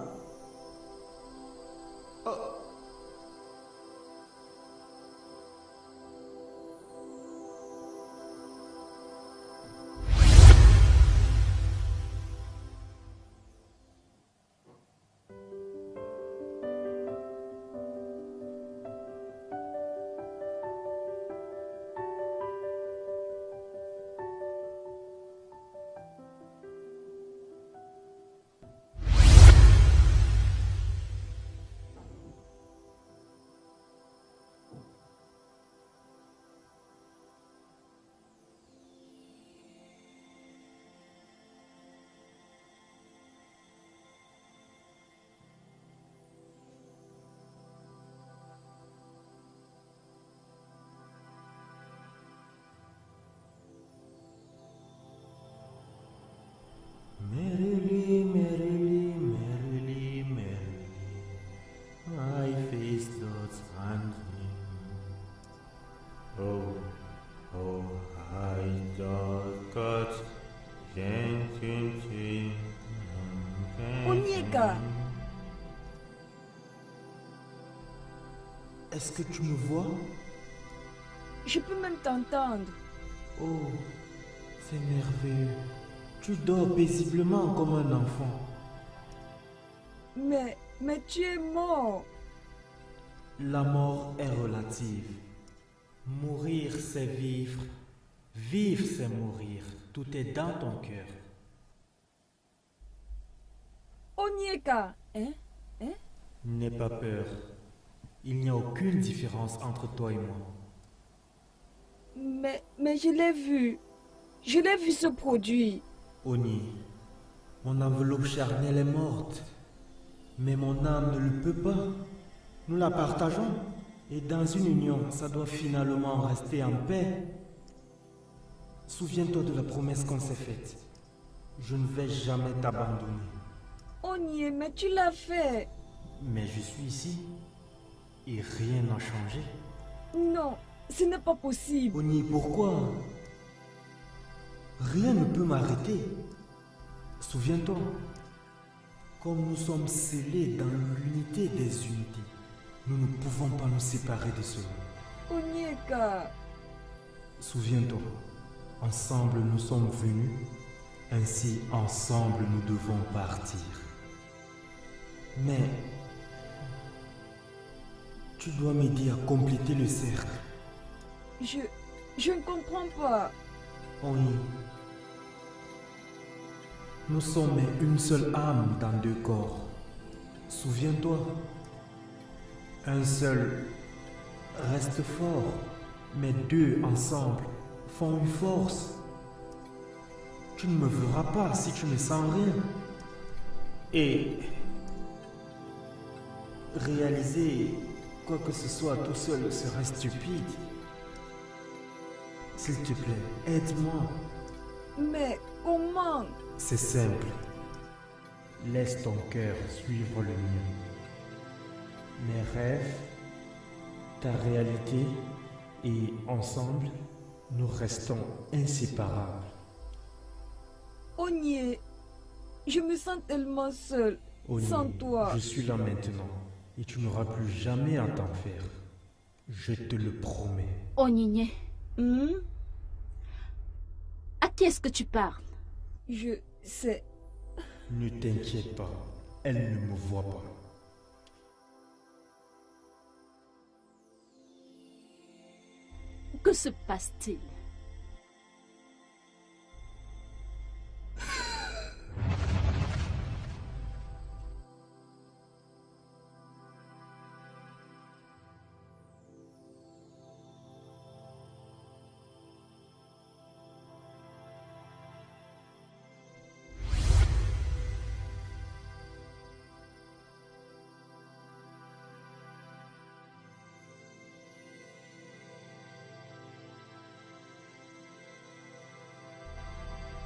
Speaker 13: Merrily, merrily, merrily, merrily, my face doth handling. Oh, oh, I doth cut,
Speaker 12: Onyeka.
Speaker 13: Est-ce que tu me vois?
Speaker 12: Je peux même t'entendre.
Speaker 13: Oh, c'est merveilleux. Tu dors paisiblement comme un enfant.
Speaker 12: Mais tu es mort.
Speaker 13: La mort est relative. Mourir, c'est vivre. Vivre, c'est mourir. Tout est dans ton cœur.
Speaker 12: Onyeka, hein?
Speaker 13: N'aie pas peur. Il n'y a aucune différence entre toi et moi.
Speaker 12: Mais je l'ai vu. Je l'ai vu se produire.
Speaker 13: Oni, mon enveloppe charnelle est morte. Mais mon âme ne le peut pas. Nous la partageons. Et dans une union, ça doit finalement rester en paix. Souviens-toi de la promesse qu'on s'est faite. Je ne vais jamais t'abandonner.
Speaker 12: Oni, mais tu l'as fait.
Speaker 13: Mais je suis ici. Et rien n'a changé.
Speaker 12: Non, ce n'est pas possible.
Speaker 13: Oni, pourquoi? Rien ne peut m'arrêter. Souviens-toi, comme nous sommes scellés dans l'unité des unités, nous ne pouvons pas nous séparer de cela.
Speaker 2: Onyeka.
Speaker 13: Souviens-toi, ensemble nous sommes venus, ainsi ensemble nous devons partir. Mais tu dois m'aider à compléter le cercle.
Speaker 2: Je ne comprends pas.
Speaker 13: Oui. Nous sommes une seule âme dans deux corps. Souviens-toi, un seul reste fort, mais deux ensemble font une force. Tu ne me verras pas si tu ne sens rien. Et réaliser quoi que ce soit tout seul serait stupide. S'il te plaît, aide-moi.
Speaker 2: Mais comment?
Speaker 13: C'est simple. Laisse ton cœur suivre le mien. Mes rêves, ta réalité, et ensemble, nous restons inséparables.
Speaker 2: Onyé, je me sens tellement seule, sans toi.
Speaker 13: Je suis là maintenant, et tu n'auras plus jamais à t'en faire. Je te le promets.
Speaker 3: Onyinye. À qui est-ce que tu parles?
Speaker 2: Je sais.
Speaker 13: Ne t'inquiète pas, elle ne me voit pas.
Speaker 3: Que se passe-t-il?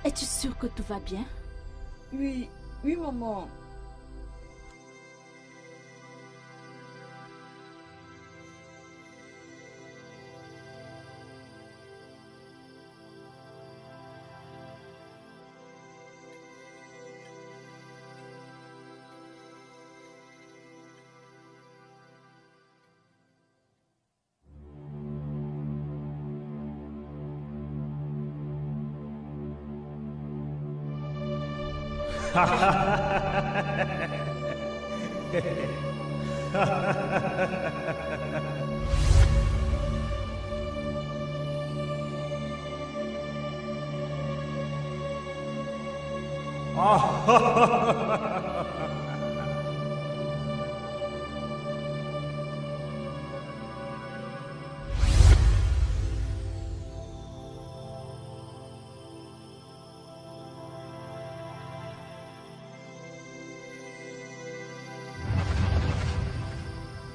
Speaker 3: Es-tu sûre que tout va bien?
Speaker 2: Oui, maman.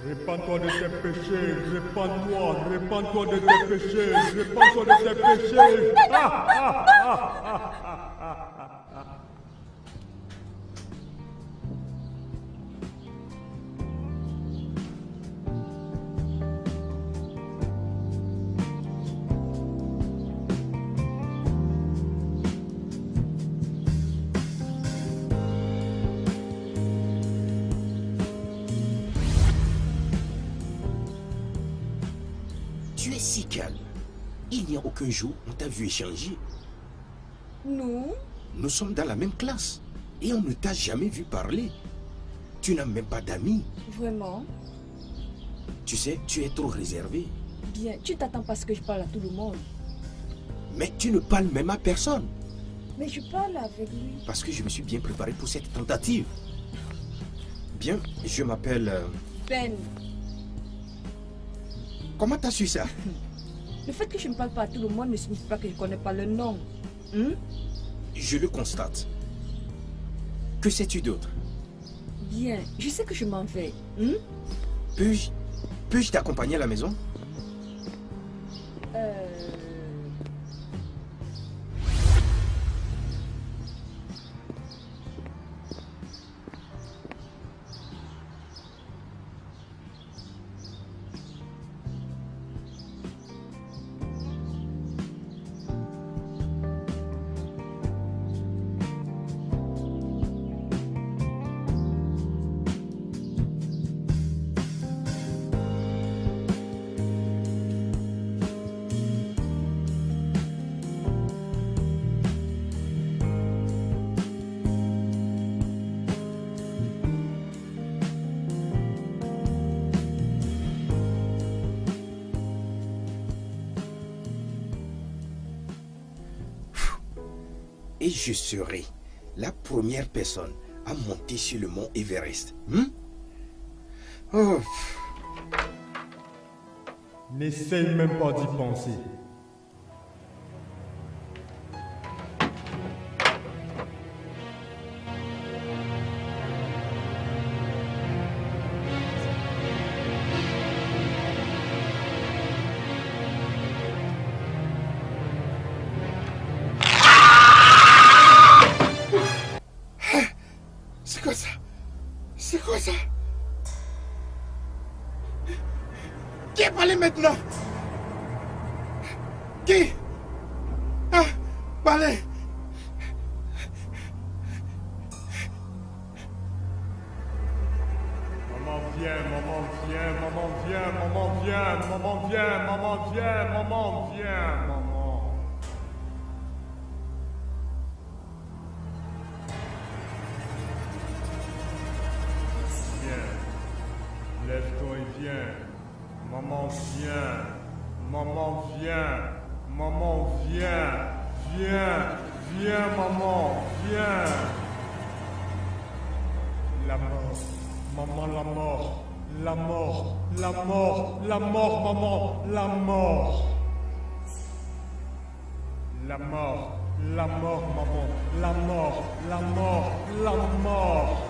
Speaker 15: Répands-toi de tes péchés, répands-toi de tes péchés, répands-toi de tes péchés.
Speaker 14: Tu es si calme. Il n'y a aucun jour on t'a vu échanger.
Speaker 2: Non.
Speaker 14: Nous sommes dans la même classe et on ne t'a jamais vu parler. Tu n'as même pas d'amis.
Speaker 2: Vraiment?
Speaker 14: Tu sais, tu es trop réservé.
Speaker 2: Bien, tu t'attends parce que je parle à tout le monde.
Speaker 14: Mais tu ne parles même à personne.
Speaker 2: Mais je parle avec lui.
Speaker 14: Parce que je me suis bien préparé pour cette tentative. Bien, je m'appelle...
Speaker 2: Ben.
Speaker 14: Comment t'as su ça?
Speaker 2: Le fait que je ne parle pas à tout le monde ne signifie pas que je ne connais pas le nom.
Speaker 14: Je le constate. Que sais-tu d'autre?
Speaker 2: Bien, je sais que je m'en vais.
Speaker 14: Puis-je t'accompagner à la maison? et je serai la première personne à monter sur le mont Everest. Oh.
Speaker 15: N'essaye même pas d'y penser.
Speaker 6: C'est quoi ça? C'est quoi ça? Qui est parlé maintenant? Qui? Ah, parlez!
Speaker 15: Maman viens, maman viens, maman viens, maman viens, maman viens, maman viens, maman viens, maman. Viens, lève-toi et viens. Maman viens, maman viens, maman viens, viens, viens maman, viens. La mort, maman la mort, la mort, la mort, la mort maman, la mort. La mort, maman, la mort, la mort, la mort.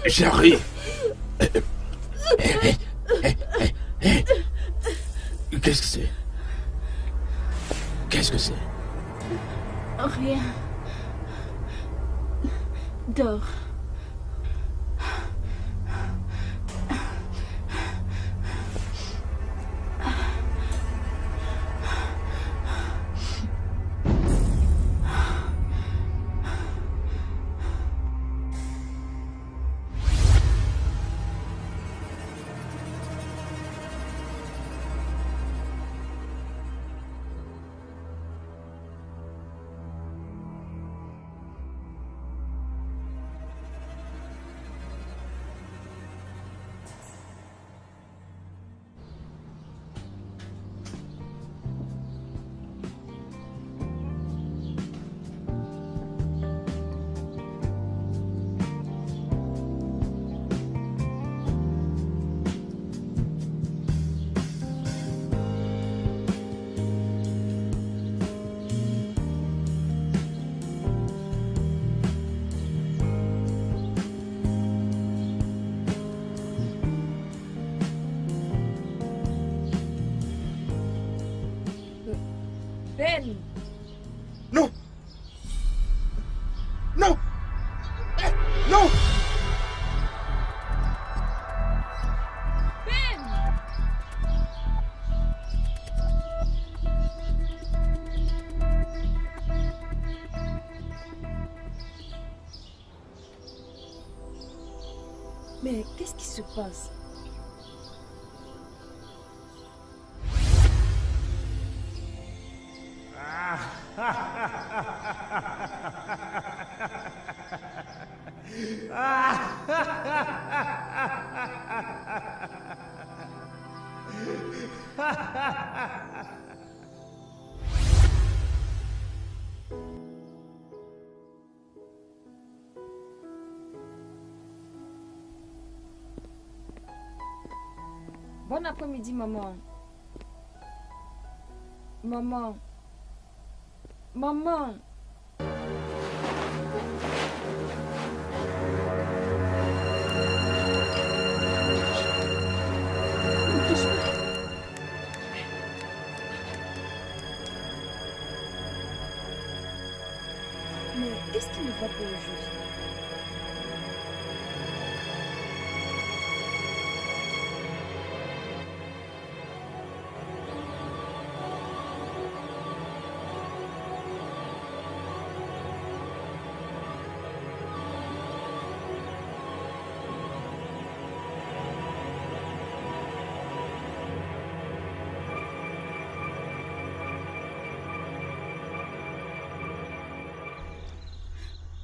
Speaker 8: J'arrive. Qu'est-ce que c'est? Qu'est-ce que c'est?
Speaker 3: Rien. Dors.
Speaker 2: Ben!
Speaker 6: Non! Non! Non!
Speaker 2: Ben! Mais qu'est-ce qui se passe? Bon après-midi, maman. Maman. Maman. Mais qu'est-ce qui ne va pas au juste?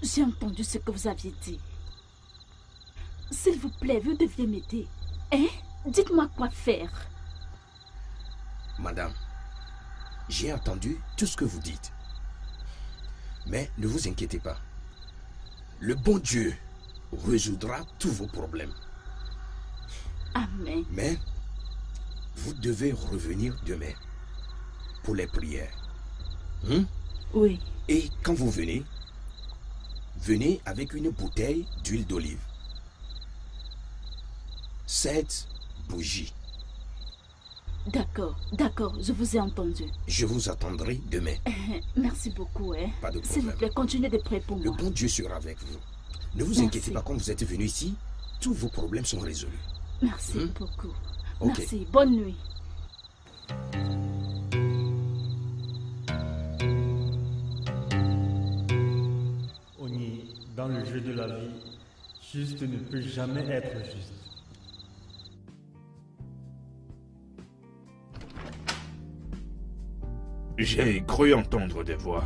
Speaker 3: J'ai entendu ce que vous aviez dit. S'il vous plaît, vous deviez m'aider. Hein? Dites-moi quoi faire.
Speaker 14: Madame, j'ai entendu tout ce que vous dites. Mais ne vous inquiétez pas. Le bon Dieu résoudra tous vos problèmes.
Speaker 3: Amen.
Speaker 14: Mais vous devez revenir demain pour les prières.
Speaker 3: Oui.
Speaker 14: Et quand vous venez, venez avec une bouteille d'huile d'olive. 7 bougies.
Speaker 3: D'accord, d'accord, je vous ai entendu.
Speaker 14: Je vous attendrai demain.
Speaker 3: Merci beaucoup. Hein.
Speaker 14: Pas de problème.
Speaker 3: S'il vous plaît, continuez de prier pour moi.
Speaker 14: Le bon Dieu sera avec vous. Ne vous inquiétez pas, quand vous êtes venu ici, tous vos problèmes sont résolus.
Speaker 3: Merci beaucoup.
Speaker 14: Ok.
Speaker 3: Merci, bonne nuit.
Speaker 15: Oni, dans le jeu de la vie, juste ne peut jamais être juste.
Speaker 8: J'ai cru entendre des voix.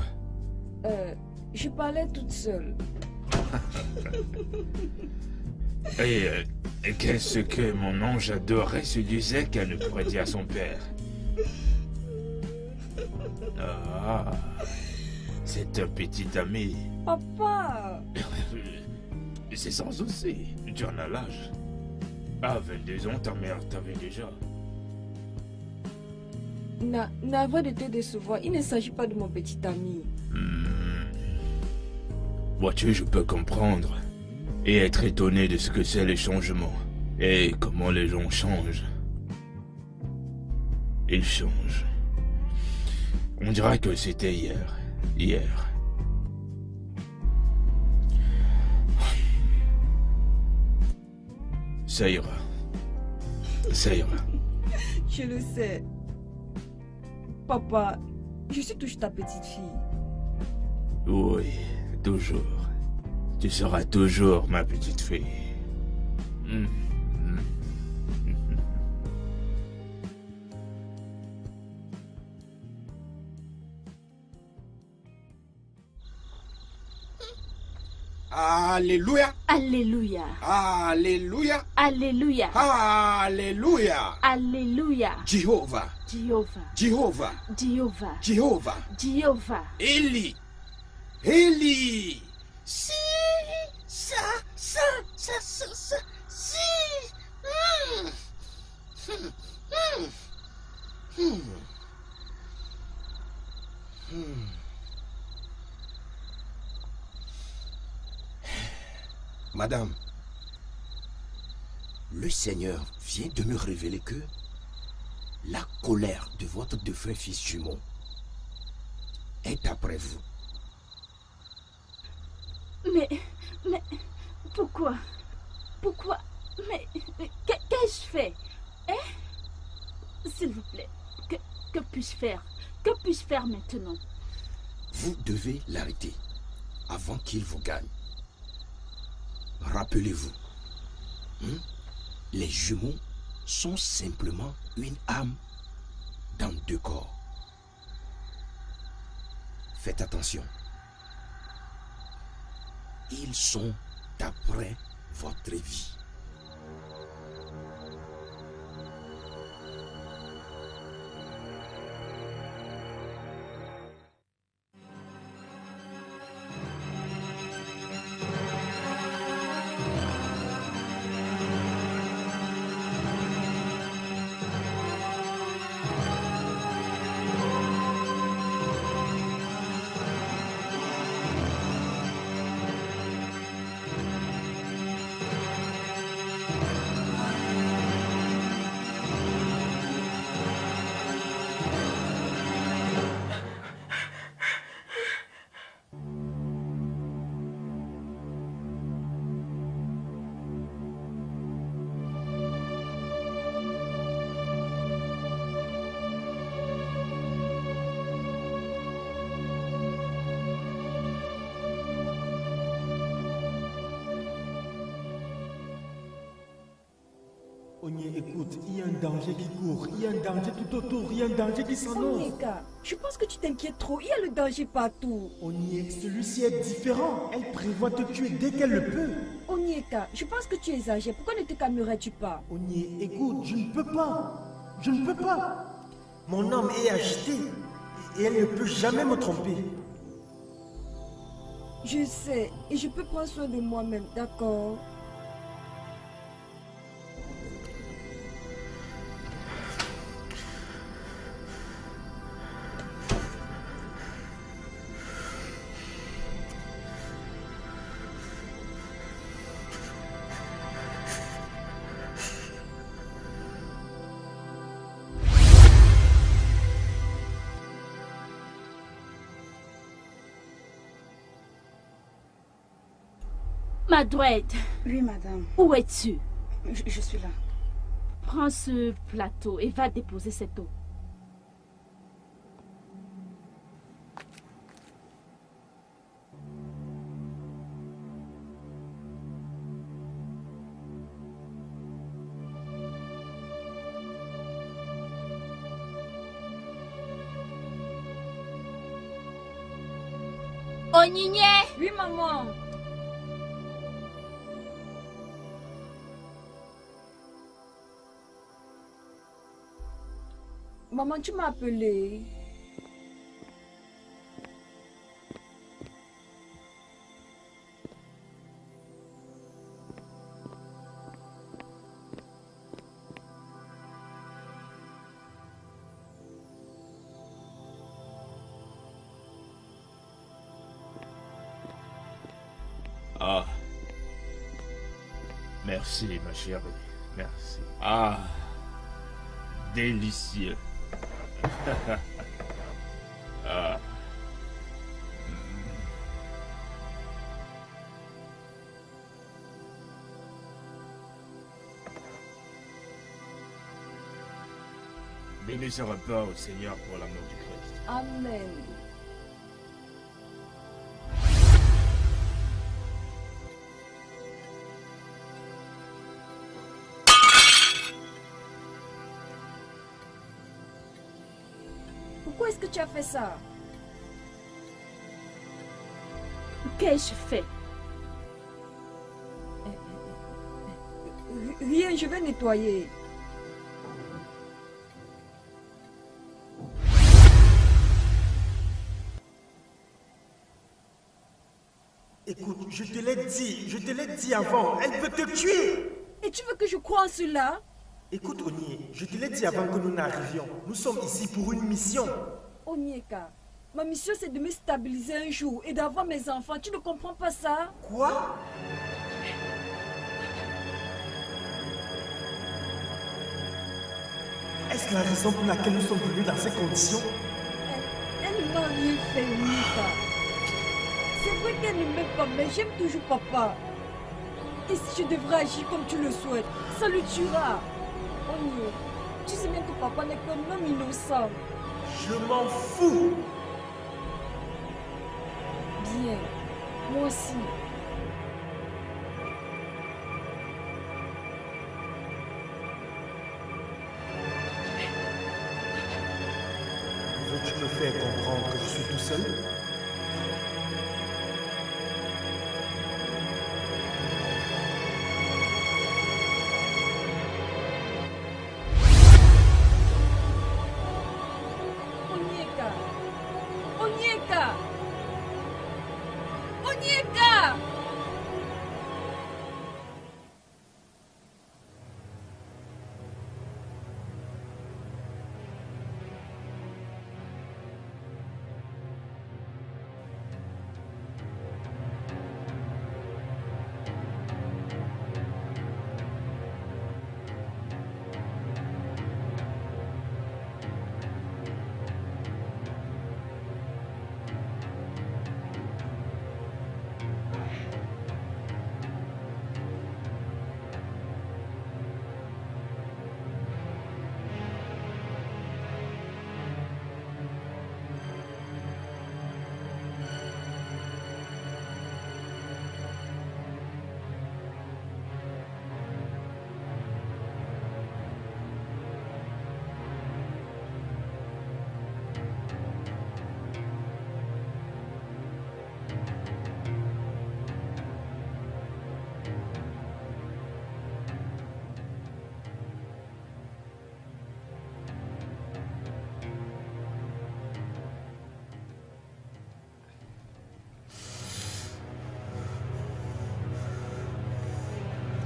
Speaker 2: Je parlais toute seule.
Speaker 8: Et qu'est-ce que mon ange adoré se disait qu'elle ne pourrait dire à son père? Ah, c'est un petit ami.
Speaker 2: Papa!
Speaker 8: C'est sans souci, tu en as l'âge. À 22 ans, ta mère t'avait déjà.
Speaker 2: Navré de te décevoir, il ne s'agit pas de mon petit ami.
Speaker 8: Vois-tu, je peux comprendre et être étonné de ce que c'est les changements et comment les gens changent. Ils changent. On dirait que c'était hier. Hier. Ça ira. Ça ira.
Speaker 2: Je le sais. Papa, je suis toujours ta petite fille.
Speaker 8: Oui, toujours. Tu seras toujours ma petite fille.
Speaker 14: Alléluia.
Speaker 3: Alléluia.
Speaker 14: Alléluia.
Speaker 3: Alléluia.
Speaker 14: Alléluia.
Speaker 3: Alléluia.
Speaker 14: Jéhovah.
Speaker 3: Jéhovah.
Speaker 14: Jéhovah.
Speaker 3: Jéhovah.
Speaker 14: Jéhovah.
Speaker 3: Jéhovah.
Speaker 14: Élie. Élie.
Speaker 10: Si, si.
Speaker 14: Madame, le Seigneur vient de me révéler que la colère de votre défunt fils jumeau est après vous.
Speaker 3: Mais, pourquoi? Pourquoi? Mais, qu'ai-je fait? Hein? S'il vous plaît, que puis-je faire? Que puis-je faire maintenant?
Speaker 14: Vous devez l'arrêter avant qu'il vous gagne. Rappelez-vous, les jumeaux sont simplement une âme dans 2 corps. Faites attention. Ils sont d'après votre vie.
Speaker 13: Onyé, écoute, il y a un danger qui court, il y a un danger tout autour, il y a un danger qui s'annonce.
Speaker 2: Onyeka, je pense que tu t'inquiètes trop, il y a le danger partout.
Speaker 13: Onyé, celui-ci est différent, elle prévoit te tuer dès qu'elle le peut.
Speaker 2: Onyeka, je pense que tu exagères, pourquoi ne te calmerais-tu pas?
Speaker 13: Onyé, écoute, je ne peux pas, je ne peux pas. Mon âme est agitée et elle ne peut jamais me tromper.
Speaker 2: Je sais, et je peux prendre soin de moi-même, d'accord?
Speaker 3: Madouette.
Speaker 4: Oui, madame.
Speaker 3: Où es-tu?
Speaker 4: Je suis là.
Speaker 3: Prends ce plateau et va déposer cette eau.
Speaker 10: Onyinye!
Speaker 2: Oui, maman. Maman, tu m'as appelé.
Speaker 8: Ah. Merci, ma chérie. Merci. Ah. Délicieux. Ah. Béni sera pas au Seigneur pour l'amour du Christ.
Speaker 2: Amen. Pourquoi est-ce que tu as fait ça?
Speaker 3: Qu'ai-je fait?
Speaker 2: Rien, je vais nettoyer.
Speaker 13: Écoute, je te l'ai dit avant, elle veut te tuer.
Speaker 2: Et tu veux que je croie en cela?
Speaker 13: Écoute, Onyé, je te l'ai dit avant que nous n'arrivions. Nous sommes ici pour une mission.
Speaker 2: Onyeka, ma mission c'est de me stabiliser un jour et d'avoir mes enfants. Tu ne comprends pas ça?
Speaker 13: Quoi? Est-ce la raison pour laquelle nous sommes venus dans ces conditions?
Speaker 2: Elle ne m'a rien fait, Onyeka. C'est vrai qu'elle ne m'aime pas, mais j'aime toujours papa. Et si je devrais agir comme tu le souhaites, ça le tuera. Onyé, tu sais bien que papa n'est qu'un homme innocent.
Speaker 13: Je m'en fous.
Speaker 2: Bien, moi aussi.
Speaker 13: Veux-tu me faire comprendre que je suis tout seul?
Speaker 2: Onyeka! Onyeka! Onyeka!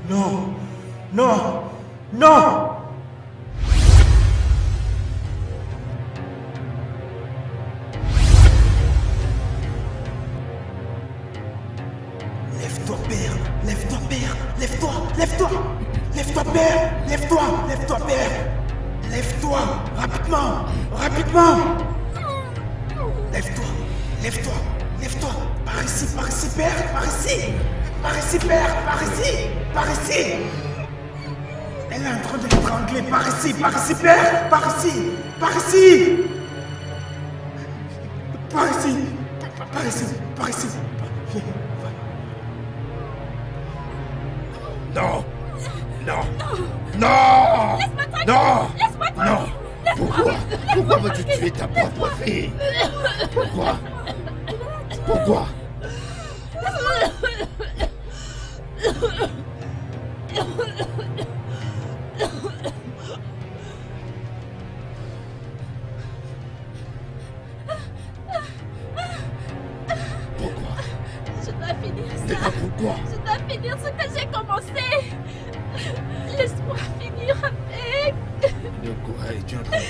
Speaker 15: Non. Non. Non.
Speaker 1: Lève-toi, père. Lève-toi, père. Lève-toi. Lève-toi. Lève-toi, père. Lève-toi. Lève-toi, père. Lève-toi. Rapidement. Rapidement. Lève-toi. Lève-toi. Lève-toi. Par ici, père. Par ici. Par ici, père. Par ici. Par ici. Elle est en train de l'étrangler. Par ici, père. Par ici. Par ici. Par ici. Par ici. Par ici.
Speaker 8: Non. Non. Non. Non. Non. Pourquoi? Pourquoi veux-tu tuer ta propre fille? Pourquoi? Pourquoi?
Speaker 3: Je dois finir ça.
Speaker 8: Pourquoi?
Speaker 3: Je dois finir ce que j'ai commencé. Laisse-moi finir avec.
Speaker 8: De quoi es-tu en train de...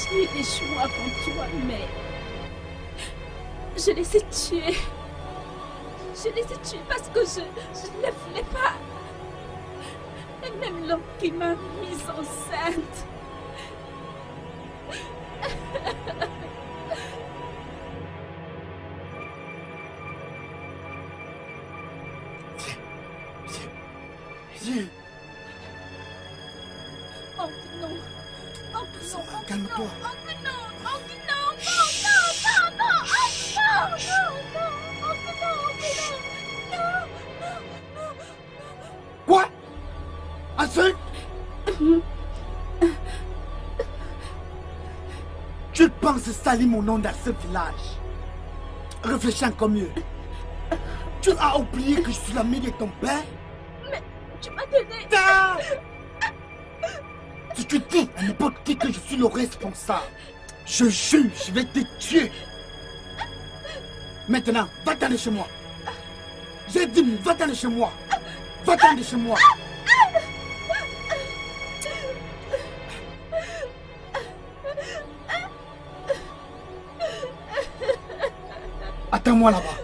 Speaker 3: J'ai eu des choix avant toi, mais je les ai tués. Je les ai tués parce que je ne les voulais pas. Et même l'homme qui m'a mise enceinte.
Speaker 1: Viens.
Speaker 3: Oh non. Oh non.
Speaker 1: Calme-toi.
Speaker 3: Oh non. Oh non. Non. Non. Non. Non.
Speaker 1: Quoi? Un seul? Tu penses salir mon nom dans ce village? Réfléchis encore mieux. Tu as oublié que je suis l'ami de ton père?
Speaker 3: Mais tu m'as donné...
Speaker 1: Si tu dis à n'importe qui que je suis le responsable, je jure, je vais te tuer. Maintenant, va-t'en de chez moi. J'ai dit, va-t'en de chez moi. Va-t'en de chez moi. Attends-moi là-bas.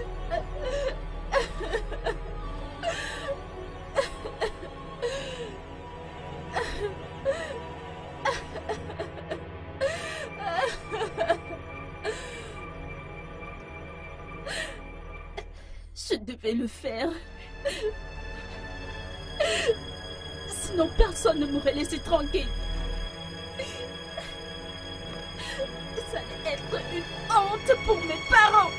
Speaker 3: Je devais le faire. Sinon, personne ne m'aurait laissé tranquille. Ça allait être une honte pour mes parents.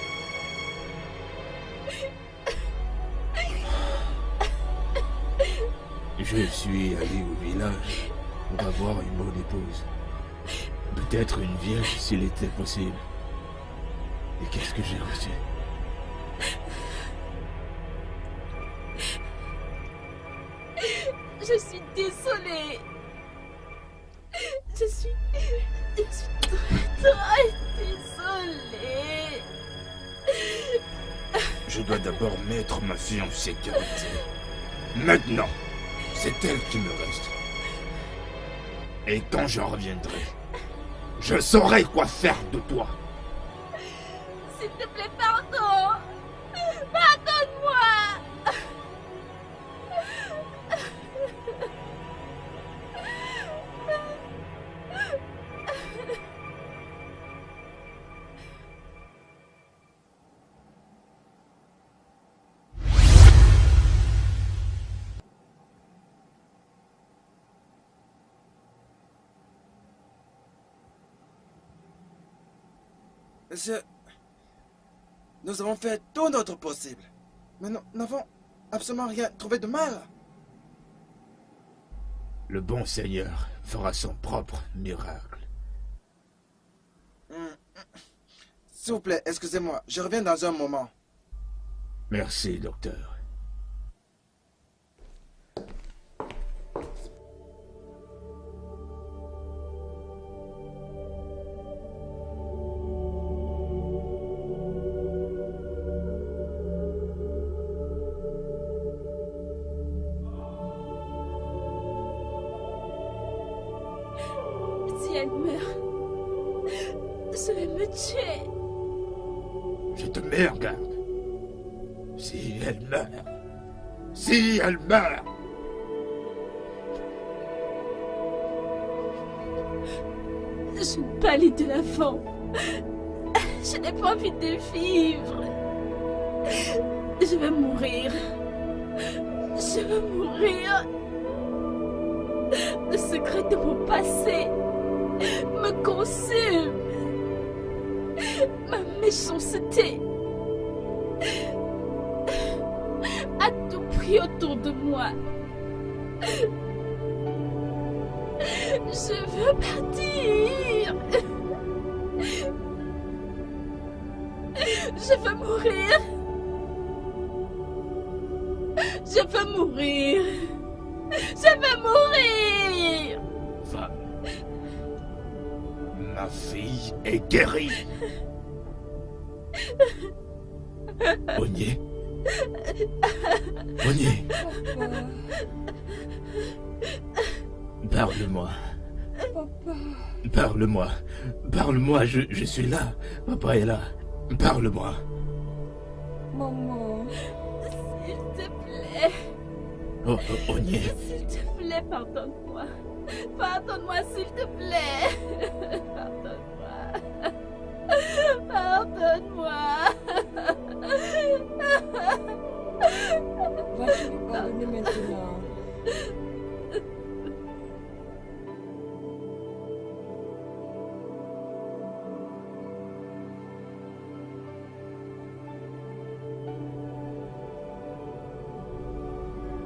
Speaker 8: Je suis allé au village pour avoir une bonne épouse. Peut-être une vierge s'il était possible. Et qu'est-ce que j'ai reçu?
Speaker 3: Je suis désolée. Je suis très désolée.
Speaker 8: Je dois d'abord mettre ma fille en sécurité. Maintenant, c'est elle qui me reste. Et quand je reviendrai, je saurai quoi faire de toi.
Speaker 3: S'il te plaît, pardon. Pardonne-moi.
Speaker 6: Monsieur, nous avons fait tout notre possible, mais nous n'avons absolument rien trouvé de mal.
Speaker 8: Le bon Seigneur fera son propre miracle.
Speaker 6: S'il vous plaît, excusez-moi, je reviens dans un moment.
Speaker 8: Merci, docteur. de meilleure garde. Si elle meurt, si elle meurt,
Speaker 3: Je pâlis de l'avant. Je n'ai pas envie de vivre. Je vais mourir. Je vais mourir. Le secret de mon passé me consume. Ma méchanceté à tout prix autour de moi. Je veux partir. Je veux mourir. Je veux mourir. Je veux mourir.
Speaker 8: Va. Ma fille est guérie. Ogné. Ogné. Parle-moi.
Speaker 2: Papa.
Speaker 8: Parle-moi. Parle-moi, je suis là. Papa est là. Parle-moi.
Speaker 2: Maman.
Speaker 3: S'il te plaît.
Speaker 8: Oh, Ogné.
Speaker 3: S'il te plaît, pardonne-moi. Pardonne-moi, s'il te plaît. Pardonne-moi. Pardonne-moi.
Speaker 2: Vas-tu lui pardonner maintenant?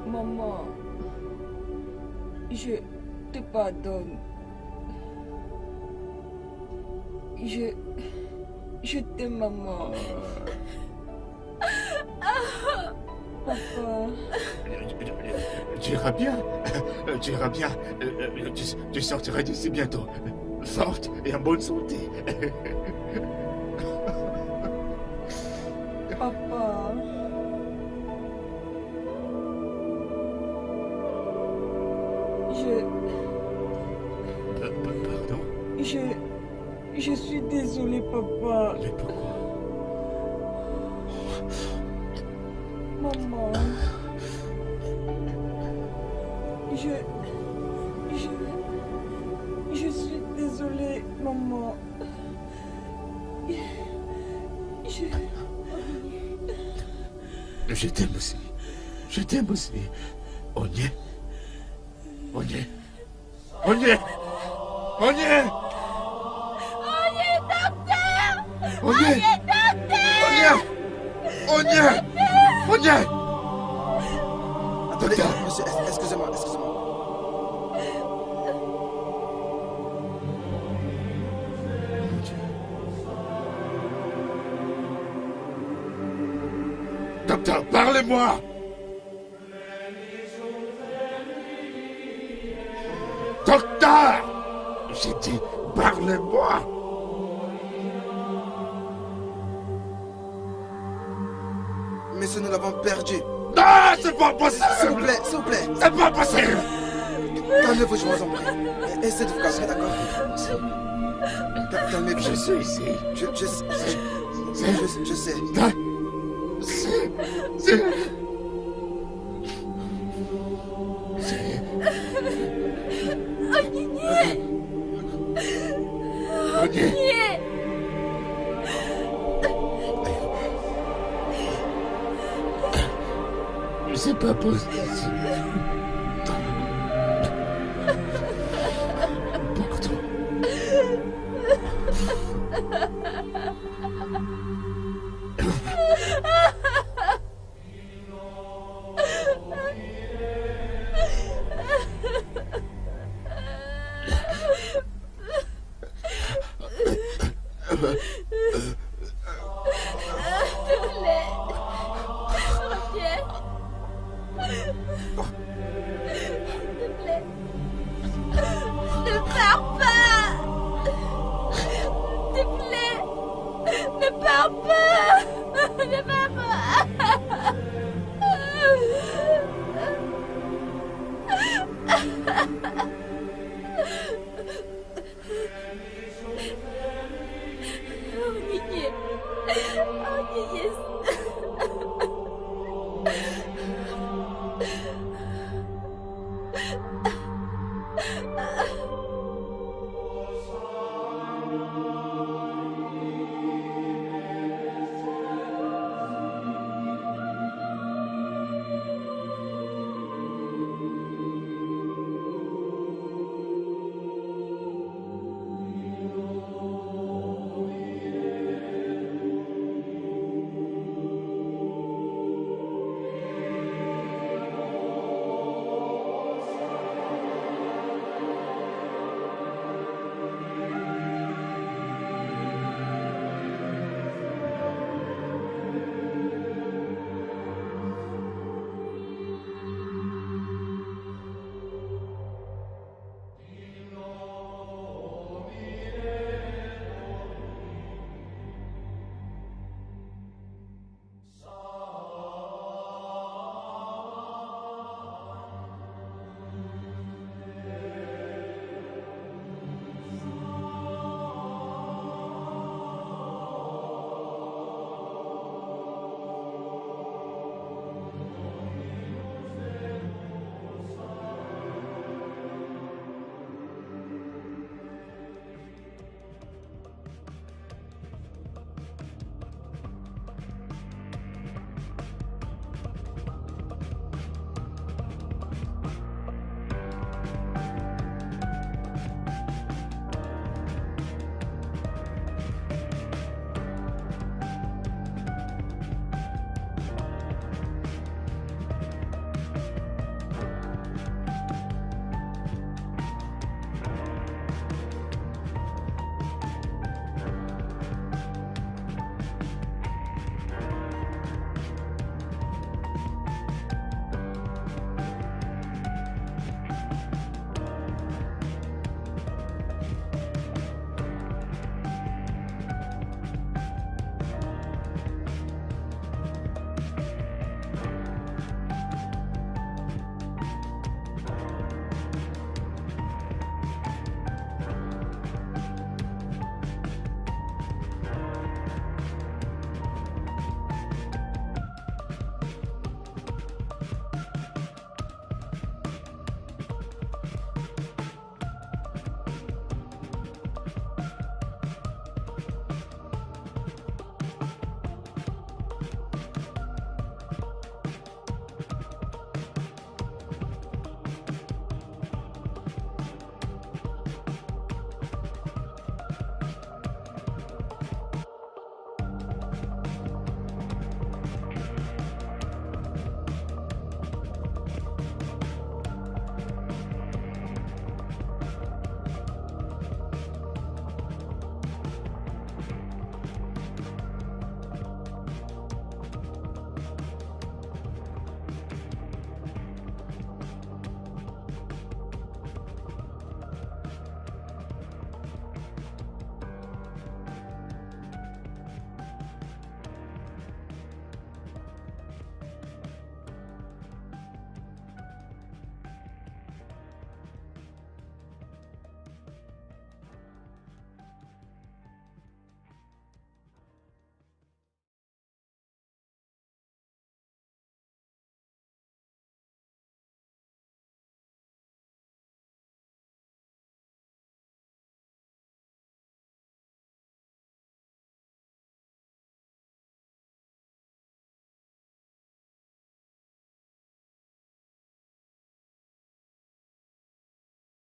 Speaker 2: Maman, je te pardonne. Je t'aime, maman. Papa.
Speaker 8: Tu iras bien. Tu iras bien. Tu sortiras d'ici bientôt. Forte et en bonne santé.
Speaker 2: Papa.
Speaker 8: Pardon?
Speaker 2: Je suis désolée, papa.
Speaker 8: Mais pourquoi?
Speaker 2: Maman. Je suis désolée, maman.
Speaker 8: Je t'aime aussi. Je t'aime aussi. Ogné. Ogné. Ogné. Ogné.
Speaker 3: Ogné, docteur.
Speaker 8: Ogné.
Speaker 3: Docteur.
Speaker 8: Ogné. Ogné.
Speaker 6: Attendez, monsieur, excusez-moi.
Speaker 8: Docteur, parlez-moi. Docteur! J'ai dit, parlez-moi!
Speaker 6: Monsieur, nous l'avons perdu.
Speaker 8: Non, c'est pas possible!
Speaker 6: S'il vous plaît.
Speaker 8: C'est pas possible!
Speaker 6: Calmez-vous, je vous en prie. Essayez de vous calmer, d'accord? Calmez-vous.
Speaker 8: Je suis ici.
Speaker 6: Je sais.
Speaker 8: C'est pas possible.